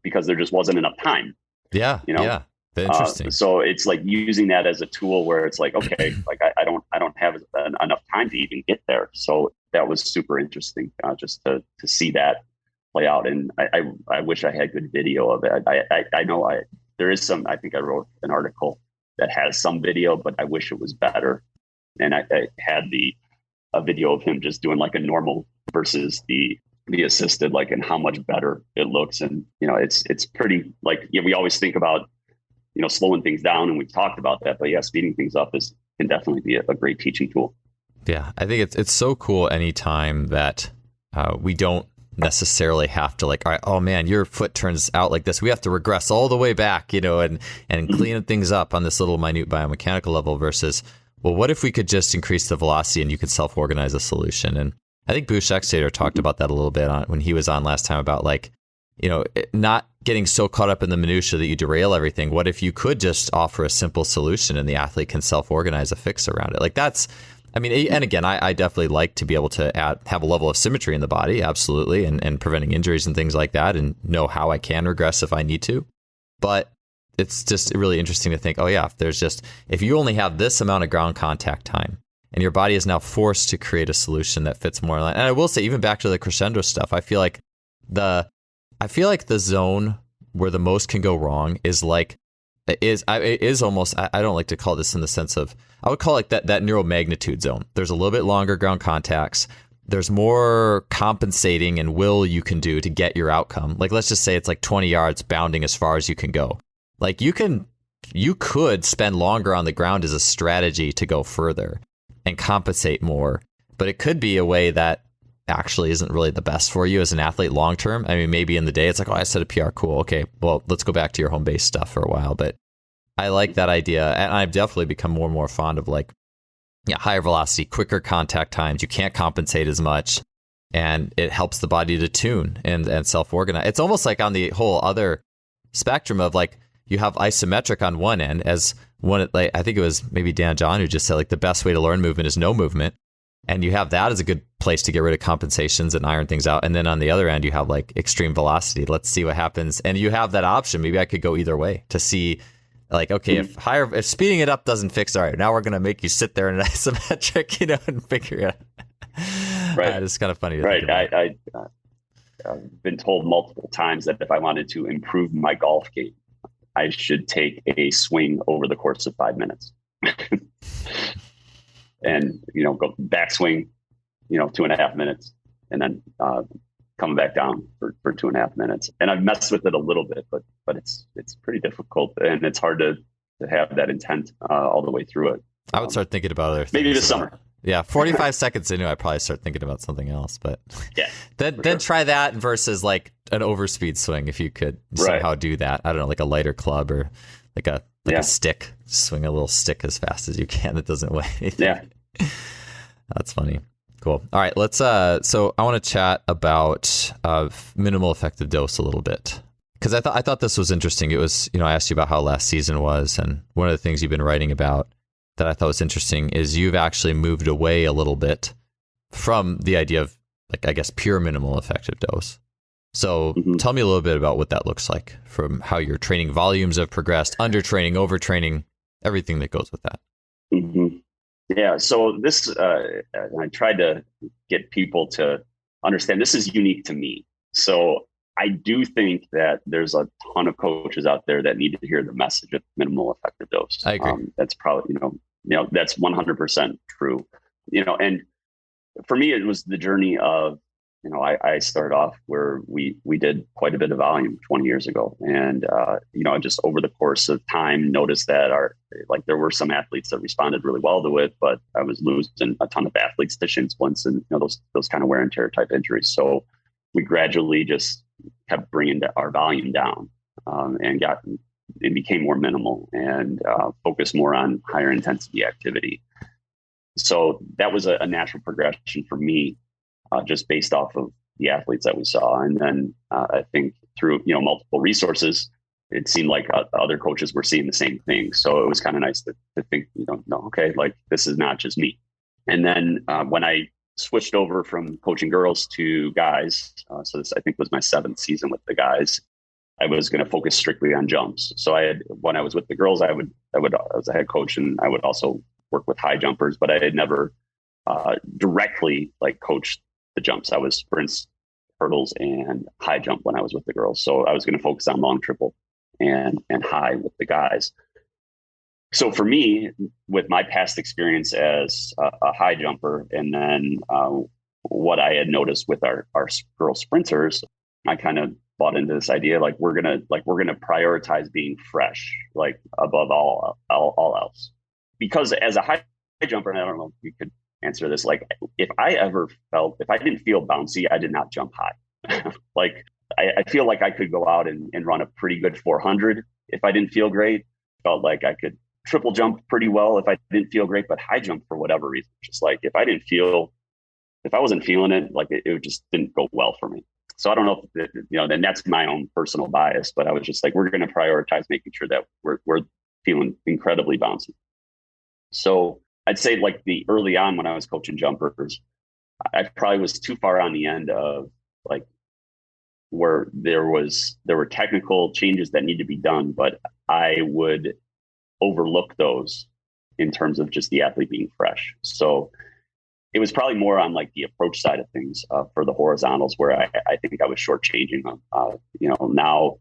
because there just wasn't enough time. Yeah. Yeah. Interesting. So it's like using that as a tool where it's like, okay, like I don't have enough time to even get there. So that was super interesting just to see that play out. And I wish I had good video of it. I know there is some, I think I wrote an article that has some video, but I wish it was better. And I had a video of him just doing like a normal versus the assisted, like, and how much better it looks. And, it's pretty like, we always think about, slowing things down, and we've talked about that, but speeding things up can definitely be a great teaching tool. Yeah. I think it's so cool anytime that we don't necessarily have to like, all right, oh man, your foot turns out like this. We have to regress all the way back, and clean things up on this little minute biomechanical level versus, well, what if we could just increase the velocity and you could self-organize a solution? And I think Bush Extator talked about that a little bit when he was on last time about like, not getting so caught up in the minutia that you derail everything. What if you could just offer a simple solution and the athlete can self-organize a fix around it? Like and again, I definitely like to be able to have a level of symmetry in the body, absolutely, and preventing injuries and things like that, and know how I can regress if I need to. But it's just really interesting to think, if you only have this amount of ground contact time, and your body is now forced to create a solution that fits more in line. And I will say, even back to the Crescendo stuff, I feel like the zone where the most can go wrong is like it is almost, I don't like to call this in the sense of, I would call it that neuromagnitude zone. There's a little bit longer ground contacts. There's more compensating and will you can do to get your outcome. Like, let's just say it's like 20 yards bounding as far as you can go. Like, you could spend longer on the ground as a strategy to go further and compensate more, but it could be a way that actually isn't really the best for you as an athlete long term. I mean, maybe in the day it's like, oh, I set a PR, cool. Okay, well, let's go back to your home base stuff for a while. But I like that idea, and I've definitely become more and more fond of like, higher velocity, quicker contact times. You can't compensate as much, and it helps the body to tune and self-organize. It's almost like on the whole other spectrum of like, you have isometric on one end as one, like I think it was maybe Dan John who just said like the best way to learn movement is no movement. And you have that as a good place to get rid of compensations and iron things out. And then on the other end, you have like extreme velocity. Let's see what happens. And you have that option. Maybe I could go either way to see like, okay, if speeding it up doesn't fix, all right, now we're going to make you sit there in an isometric, and figure it out. Right. It's kind of funny. Right. I've been told multiple times that if I wanted to improve my golf game, I should take a swing over the course of 5 minutes. And, go backswing, 2.5 minutes, and then coming back down for 2.5 minutes. And I've messed with it a little bit, but it's pretty difficult, and it's hard to have that intent all the way through it. I would start thinking about other things. Maybe this summer. Yeah, 45 seconds into, I'd probably start thinking about something else. But yeah, then try that versus like an overspeed swing if you could somehow do that. I don't know, like a lighter club or like a stick. Swing a little stick as fast as you can. It doesn't weigh anything. Yeah, that's funny. Cool. All right, let's. So I want to chat about minimal effective dose a little bit, because I thought this was interesting. It was, I asked you about how last season was, and one of the things you've been writing about that I thought was interesting is you've actually moved away a little bit from the idea of, like, I guess, pure minimal effective dose. So tell me a little bit about what that looks like, from how your training volumes have progressed, undertraining, overtraining, everything that goes with that. Mm-hmm. Yeah. So this, I tried to get people to understand this is unique to me. So I do think that there's a ton of coaches out there that need to hear the message of minimal effective dose. I agree. That's probably, that's 100% true, and for me, it was the journey of, I started off where we did quite a bit of volume 20 years ago. And, just over the course of time, noticed that there were some athletes that responded really well to it, but I was losing a ton of athletes to shin splints and, those kind of wear and tear type injuries. So we gradually just kept bringing our volume down, and became more minimal and focused more on higher intensity activity. So that was a natural progression for me, just based off of the athletes that we saw. And then I think through, multiple resources, it seemed like other coaches were seeing the same thing. So it was kind of nice to think, okay, like this is not just me. And then when I switched over from coaching girls to guys, so this I think was my 7th season with the guys, I was going to focus strictly on jumps. So when I was with the girls, I was a head coach, and I would also work with high jumpers, but I had never directly coached the jumps. I was sprints, hurdles, and high jump when I was with the girls. So I was going to focus on long triple and high with the guys. So for me, with my past experience as a high jumper, and then what I had noticed with our girl sprinters, I kind of bought into this idea, we're gonna prioritize being fresh, above all else. Because as a high jumper, and I don't know if you could answer this, if I didn't feel bouncy, I did not jump high. I feel like I could go out and run a pretty good 400 if I didn't feel great. Felt like I could triple jump pretty well if I didn't feel great, but high jump for whatever reason, just if I wasn't feeling it, it just didn't go well for me. So I don't know if then that's my own personal bias, but I was just we're going to prioritize making sure that we're feeling incredibly bouncy. So I'd say the early on when I was coaching jumpers, I probably was too far on the end of where there were technical changes that need to be done, but I would overlook those in terms of just the athlete being fresh. So it was probably more on the approach side of things for the horizontals, where I think I was shortchanging them. Now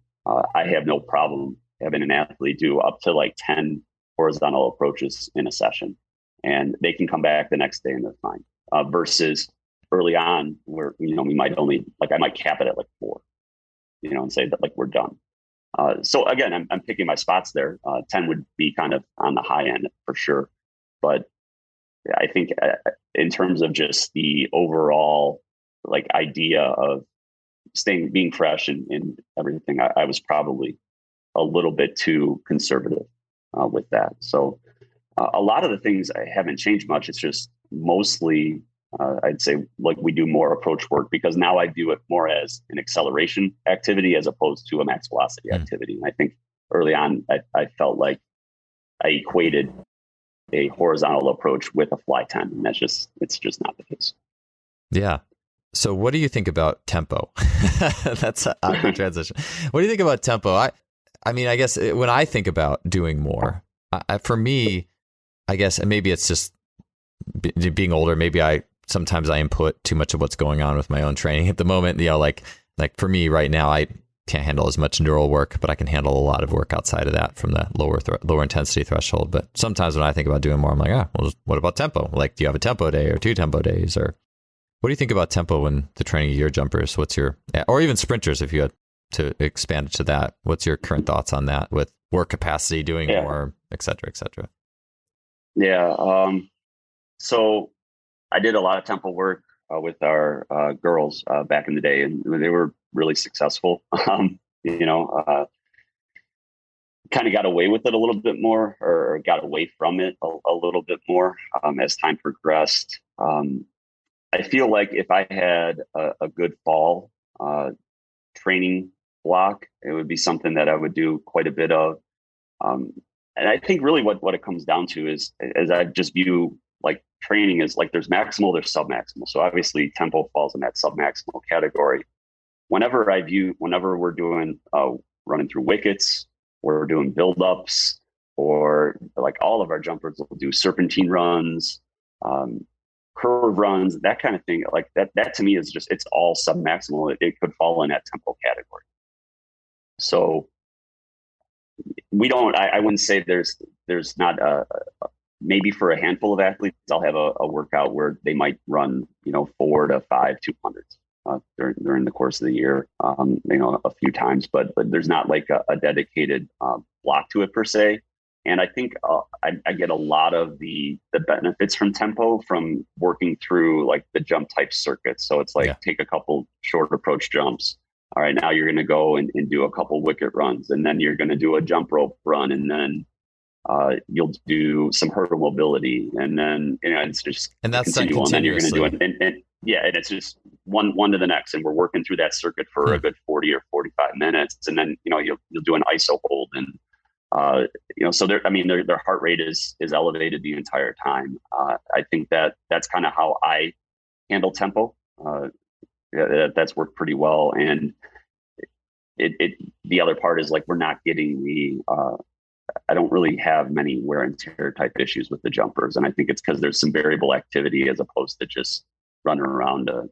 I have no problem having an athlete do up to like 10 horizontal approaches in a session, and they can come back the next day and they're fine. Versus early on where, we might only, like I might cap it at like 4, and say that like we're done. So again, I'm picking my spots there. 10 would be kind of on the high end for sure. But I think in terms of just the overall like idea of being fresh and everything, I was probably a little bit too conservative with that. So a lot of the things I haven't changed much. It's just mostly I'd say like we do more approach work, because now I do it more as an acceleration activity as opposed to a max velocity activity. And I think early on I felt like I equated a horizontal approach with a fly 10, and it's just not the case. Yeah. So what do you think about tempo? That's a awkward transition. What do you think about tempo? I mean, I guess when I think about doing more, for me, I guess, and maybe it's just being older, maybe sometimes I input too much of what's going on with my own training at the moment. Like for me right now, I can't handle as much neural work, but I can handle a lot of work outside of that from the lower intensity threshold. But sometimes when I think about doing more, I'm like, well, what about tempo? Like, do you have a tempo day or 2 tempo days? Or what do you think about tempo when the training of your jumpers? Or even sprinters, if you had to expand it to that, what's your current thoughts on that with work capacity, doing more, et cetera, et cetera? Yeah. So I did a lot of tempo work with our girls back in the day, and they were really successful. Kind of got away with it a little bit more, or got away from it a little bit more as time progressed. I feel like if I had a good fall training block, it would be something that I would do quite a bit of. And I think really what it comes down to is I just view like training is like there's maximal, there's submaximal. So obviously tempo falls in that submaximal category. Whenever we're doing running through wickets, or we're doing build-ups, or like all of our jumpers will do serpentine runs, curve runs, that kind of thing. Like that to me is just, it's all submaximal. It could fall in that tempo category. So I wouldn't say there's not maybe for a handful of athletes, I'll have a workout where they might run, 4 to 5 200s during the course of the year, a few times, but there's not like a dedicated block to it per se. And I think I get a lot of the benefits from tempo from working through like the jump type circuits. So it's like take a couple short approach jumps. All right, now you're going to go and do a couple wicket runs, and then you're going to do a jump rope run, and then you'll do some hurdle mobility, and then it's just and that's continual. And then you're going to do it, and it's just one to the next, and we're working through that circuit for a good 40 or 45 minutes, and then you'll do an ISO hold, and so their heart rate is elevated the entire time. I think that's kind of how I handle tempo. That's worked pretty well, and the other part is like we're not getting the I don't really have many wear and tear type issues with the jumpers, and I think it's because there's some variable activity as opposed to just running around a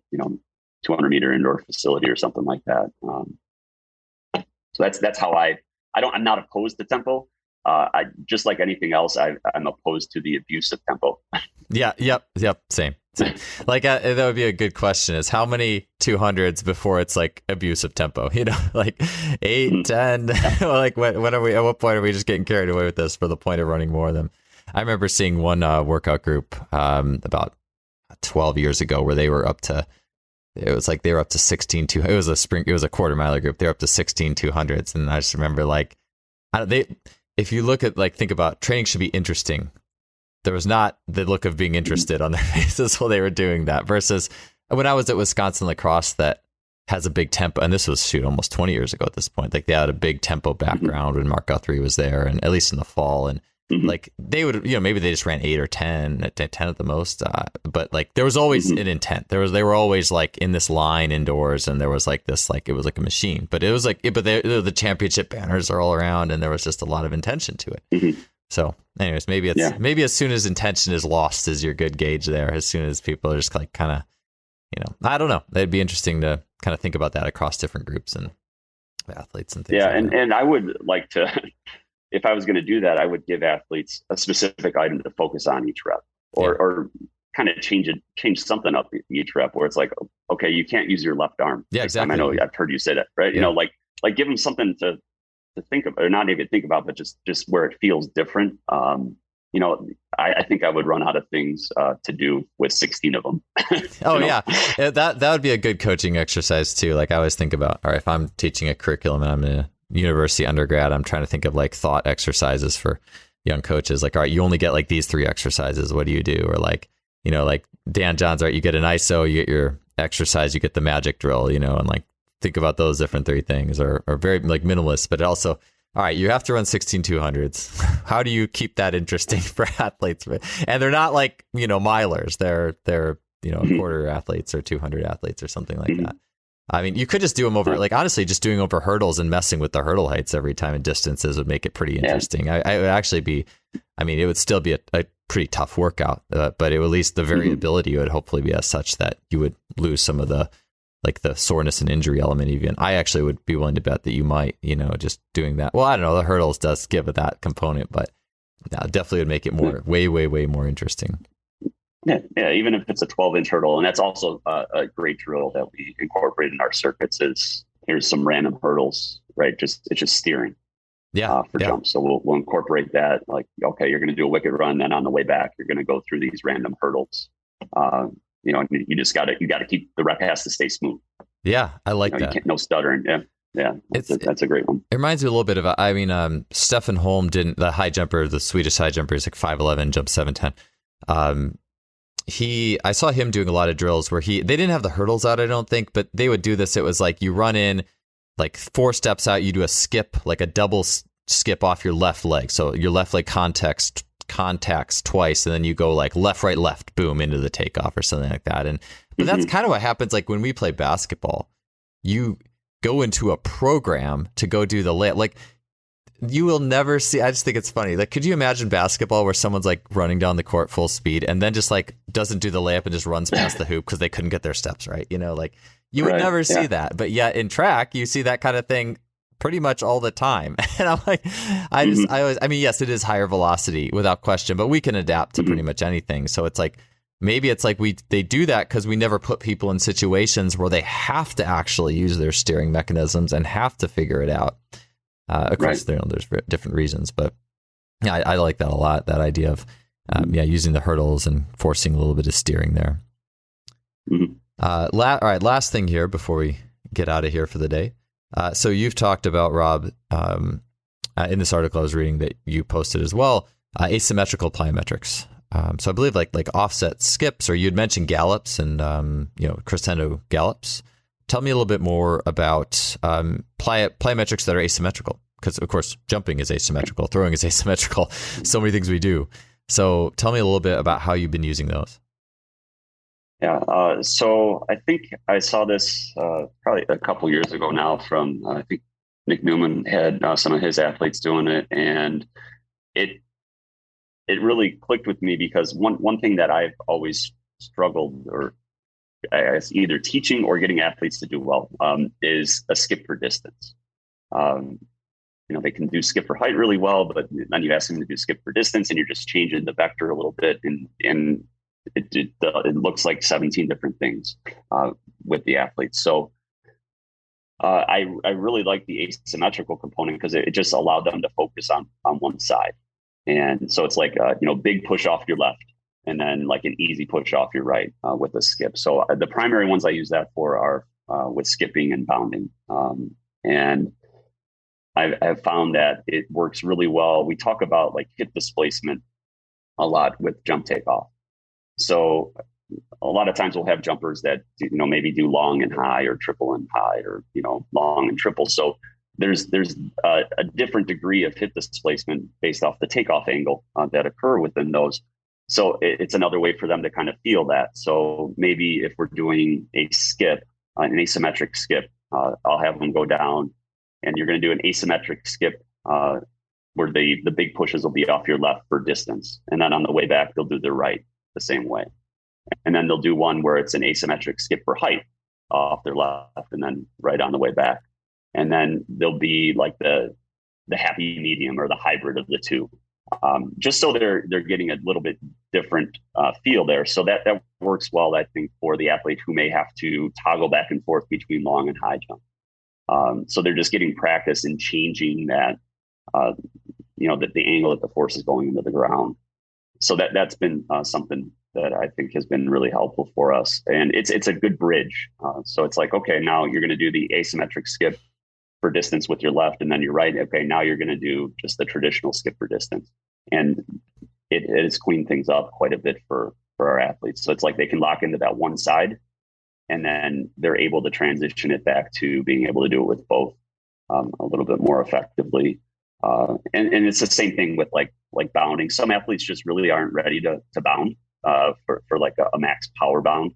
200 meter indoor facility or something like that. So that's how I'm not opposed to tempo. I just like anything else, I'm opposed to the abuse of tempo. Yeah. Yep. Same. Like that would be a good question: is how many 200s before it's like abuse of tempo? Like 8, 10. Like when are we? At what point are we just getting carried away with this for the point of running more of them? I remember seeing one workout group about 12 years ago where they were up to. It was like they were up to 16 200. It was a quarter miler group. They were up to 16 200s, and I just remember like if you look at think about training should be interesting. There was not the look of being interested on their faces while they were doing that, versus when I was at Wisconsin Lacrosse that has a big tempo, and this was almost 20 years ago at this point. Like they had a big tempo background when Mark Guthrie was there, and at least in the fall, and like they would, maybe they just ran 8 or 10 at the most, but like there was always an intent. They were always like in this line indoors, and there was like this, like it was like a machine, but it was like, but the championship banners are all around, and there was just a lot of intention to it. So anyways, maybe as soon as intention is lost is your good gauge there. As soon as people are just like kind of, I don't know. It'd be interesting to kind of think about that across different groups and athletes and things. Yeah, like that. and I would like to, if I was going to do that, I would give athletes a specific item to focus on each rep, or kind of change something up each rep, where it's like, okay, you can't use your left arm. Yeah, exactly. I know I've heard you say that, right? Yeah. Like give them something to think of, or not even think about, but just where it feels different. I think I would run out of things to do with 16 of them. Oh, yeah. That would be a good coaching exercise too. Like I always think about, all right, if I'm teaching a curriculum and I'm in a university undergrad, I'm trying to think of like thought exercises for young coaches. Like, all right, you only get like these 3 exercises. What do you do? Or like, like Dan John's, all right, you get an ISO, you get your exercise, you get the magic drill, and like think about those different 3 things, or very like minimalist, but also, all right, you have to run 16/200s. How do you keep that interesting for athletes? And they're not like, milers. They're a quarter athletes or 200 athletes or something like that. I mean, you could just do them over, like, honestly, just doing over hurdles and messing with the hurdle heights every time and distances would make it pretty interesting. I would actually be, it would still be a pretty tough workout, but it would, at least the variability would hopefully be as such that you would lose some of the soreness and injury element even. I actually would be willing to bet that you might, just doing that. Well, I don't know, the hurdles does give it that component, but definitely would make it more, way, way, way more interesting. Yeah, even if it's a 12-inch hurdle. And that's also a great drill that we incorporate in our circuits is here's some random hurdles, right? It's just steering for jumps. So we'll incorporate that. Like, okay, you're going to do a wicket run. Then on the way back, you're going to go through these random hurdles. You just got to keep the rep has to stay smooth. Yeah, I like that. No stuttering. Yeah. That's a great one. It reminds me a little bit of, Stefan Holm the high jumper, the Swedish high jumper is like 5'11", jump 7'10". I saw him doing a lot of drills where they didn't have the hurdles out, I don't think, but they would do this. It was like you run in like 4 steps out, you do a skip, like a double skip off your left leg. So your left leg contacts twice, and then you go like left, right, left, boom, into the takeoff or something like that. But that's kind of what happens like when we play basketball. You go into a program to go do the layup. Like, you will never see. I just think it's funny. Like, could you imagine basketball where someone's like running down the court full speed and then just like doesn't do the layup and just runs past the hoop because they couldn't get their steps right? Like you would never see that. But yet in track, you see that kind of thing pretty much all the time. And I'm like, yes, it is higher velocity without question, but we can adapt to pretty much anything. So it's like, maybe it's like they do that because we never put people in situations where they have to actually use their steering mechanisms and have to figure it out. Of course, there's different reasons, but yeah, I like that a lot. That idea of using the hurdles and forcing a little bit of steering there. All right, last thing here before we get out of here for the day. So you've talked about, Rob, in this article I was reading that you posted as well, asymmetrical plyometrics. So I believe like offset skips, or you'd mentioned gallops and crescendo gallops. Tell me a little bit more about plyometrics that are asymmetrical, because of course jumping is asymmetrical, throwing is asymmetrical, so many things we do. So tell me a little bit about how you've been using those. Yeah, so I think I saw this probably a couple years ago now from I think Nick Newman had some of his athletes doing it, and it really clicked with me because one thing that I've always struggled, or I guess either teaching or getting athletes to do well, is a skip for distance. They can do skip for height really well, but then you ask them to do skip for distance, and you're just changing the vector a little bit, and it looks like 17 different things with the athletes. So I really like the asymmetrical component because it just allowed them to focus on one side, and so it's like big push off your left, and then like an easy push off your right with a skip. So the primary ones I use that for are with skipping and bounding. And I've found that it works really well. We talk about like hip displacement a lot with jump takeoff. So a lot of times we'll have jumpers that, maybe do long and high or triple and high, or, long and triple. So there's a different degree of hip displacement based off the takeoff angle that occur within those. So it's another way for them to kind of feel that. So maybe if we're doing a skip, an asymmetric skip, I'll have them go down, and you're going to do an asymmetric skip where the big pushes will be off your left for distance. And then on the way back, they'll do the right the same way. And then they'll do one where it's an asymmetric skip for height off their left, and then right on the way back. and then there'll be like the happy medium or the hybrid of the two, just so they're getting a little bit different feel there. So that works well, I think, for the athlete who may have to toggle back and forth between long and high jump. So they're just getting practice in changing that, the angle that the force is going into the ground. So that's been something that I think has been really helpful for us. And it's a good bridge. So it's like, okay, now you're going to do the asymmetric skip for distance with your left, and then your right. Okay, now you're going to do just the traditional skip for distance. And it has cleaned things up quite a bit for our athletes. So it's like they can lock into that one side, and then they're able to transition it back to being able to do it with both a little bit more effectively. And it's the same thing with like bounding. Some athletes just really aren't ready to bound for like a max power bound,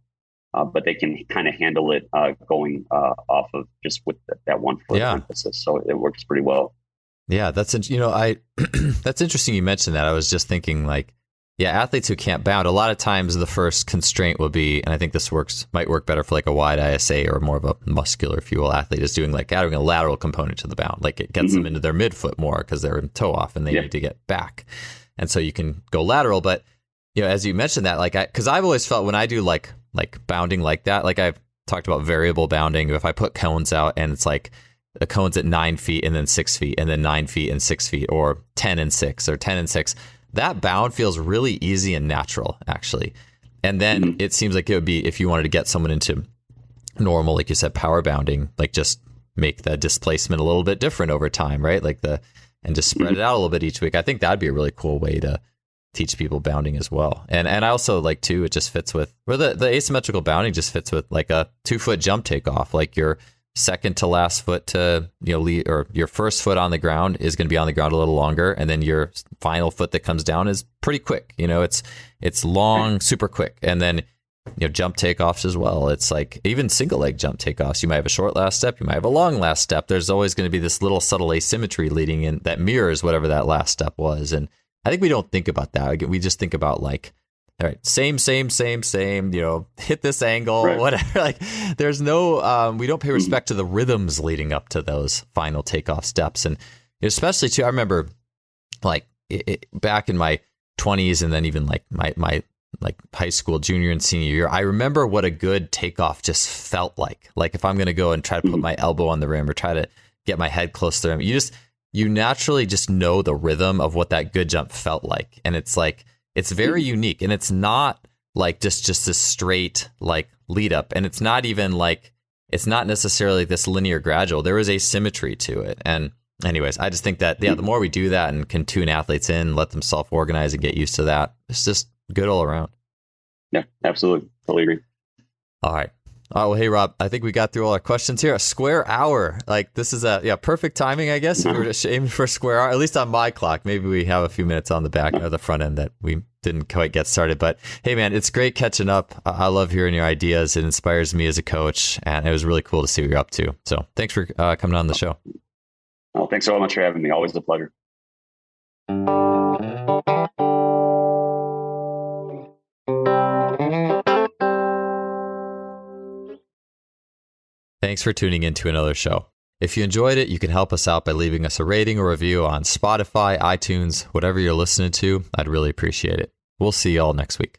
but they can kind of handle it going off of just with that 1 foot emphasis. So it works pretty well. Yeah, that's that's interesting you mentioned that. I was just thinking like, athletes who can't bound, a lot of times the first constraint will be, and I think this might work better for like a wide ISA or more of a muscular, if you will, athlete, is doing like adding a lateral component to the bound. Like it gets them into their midfoot more because they're in toe off and they need to get back. And so you can go lateral. But, as you mentioned that, like, because I've always felt when I do like bounding like that, like I've talked about variable bounding, if I put cones out and it's like the cone's at 9 feet and then 6 feet and then 9 feet and 6 feet, or 10 and 6 or 10 and 6, that bound feels really easy and natural, actually. And then it seems like it would be, if you wanted to get someone into normal, like you said, power bounding, like just make the displacement a little bit different over time, right? And just spread it out a little bit each week. I think that'd be a really cool way to teach people bounding as well. And I also like too, it just fits with, or the asymmetrical bounding just fits with like a 2 foot jump takeoff, like your second to last foot to lead, or your first foot on the ground is going to be on the ground a little longer, and then your final foot that comes down is pretty quick. It's long, super quick. And then jump takeoffs as well. It's like even single leg jump takeoffs. You might have a short last step, you might have a long last step. There's always going to be this little subtle asymmetry leading in that mirrors whatever that last step was. And I think we don't think about that. We just think about like, all right, same, hit this angle, whatever. Like there's no, we don't pay respect to the rhythms leading up to those final takeoff steps. And especially too, I remember like back in my 20s and then even like my like high school, junior and senior year, I remember what a good takeoff just felt like. Like if I'm going to go and try to put my elbow on the rim or try to get my head close to the rim, you naturally just know the rhythm of what that good jump felt like. And it's like, it's very unique, and it's not like just this straight like lead up, and it's not even like, it's not necessarily this linear gradual. There is asymmetry to it. And anyways, I just think that the more we do that and can tune athletes in, let them self-organize and get used to that, it's just good all around. Yeah, absolutely. Totally agree. All right. Well, hey, Rob, I think we got through all our questions here. A square hour. Like this is perfect timing, I guess. If we were just aiming for a square hour, at least on my clock. Maybe we have a few minutes on the back or the front end that we didn't quite get started. But hey, man, it's great catching up. I love hearing your ideas. It inspires me as a coach, and it was really cool to see what you're up to. So thanks for coming on the show. Oh, thanks so much for having me. Always a pleasure. Thanks for tuning in to another show. If you enjoyed it, you can help us out by leaving us a rating or review on Spotify, iTunes, whatever you're listening to. I'd really appreciate it. We'll see you all next week.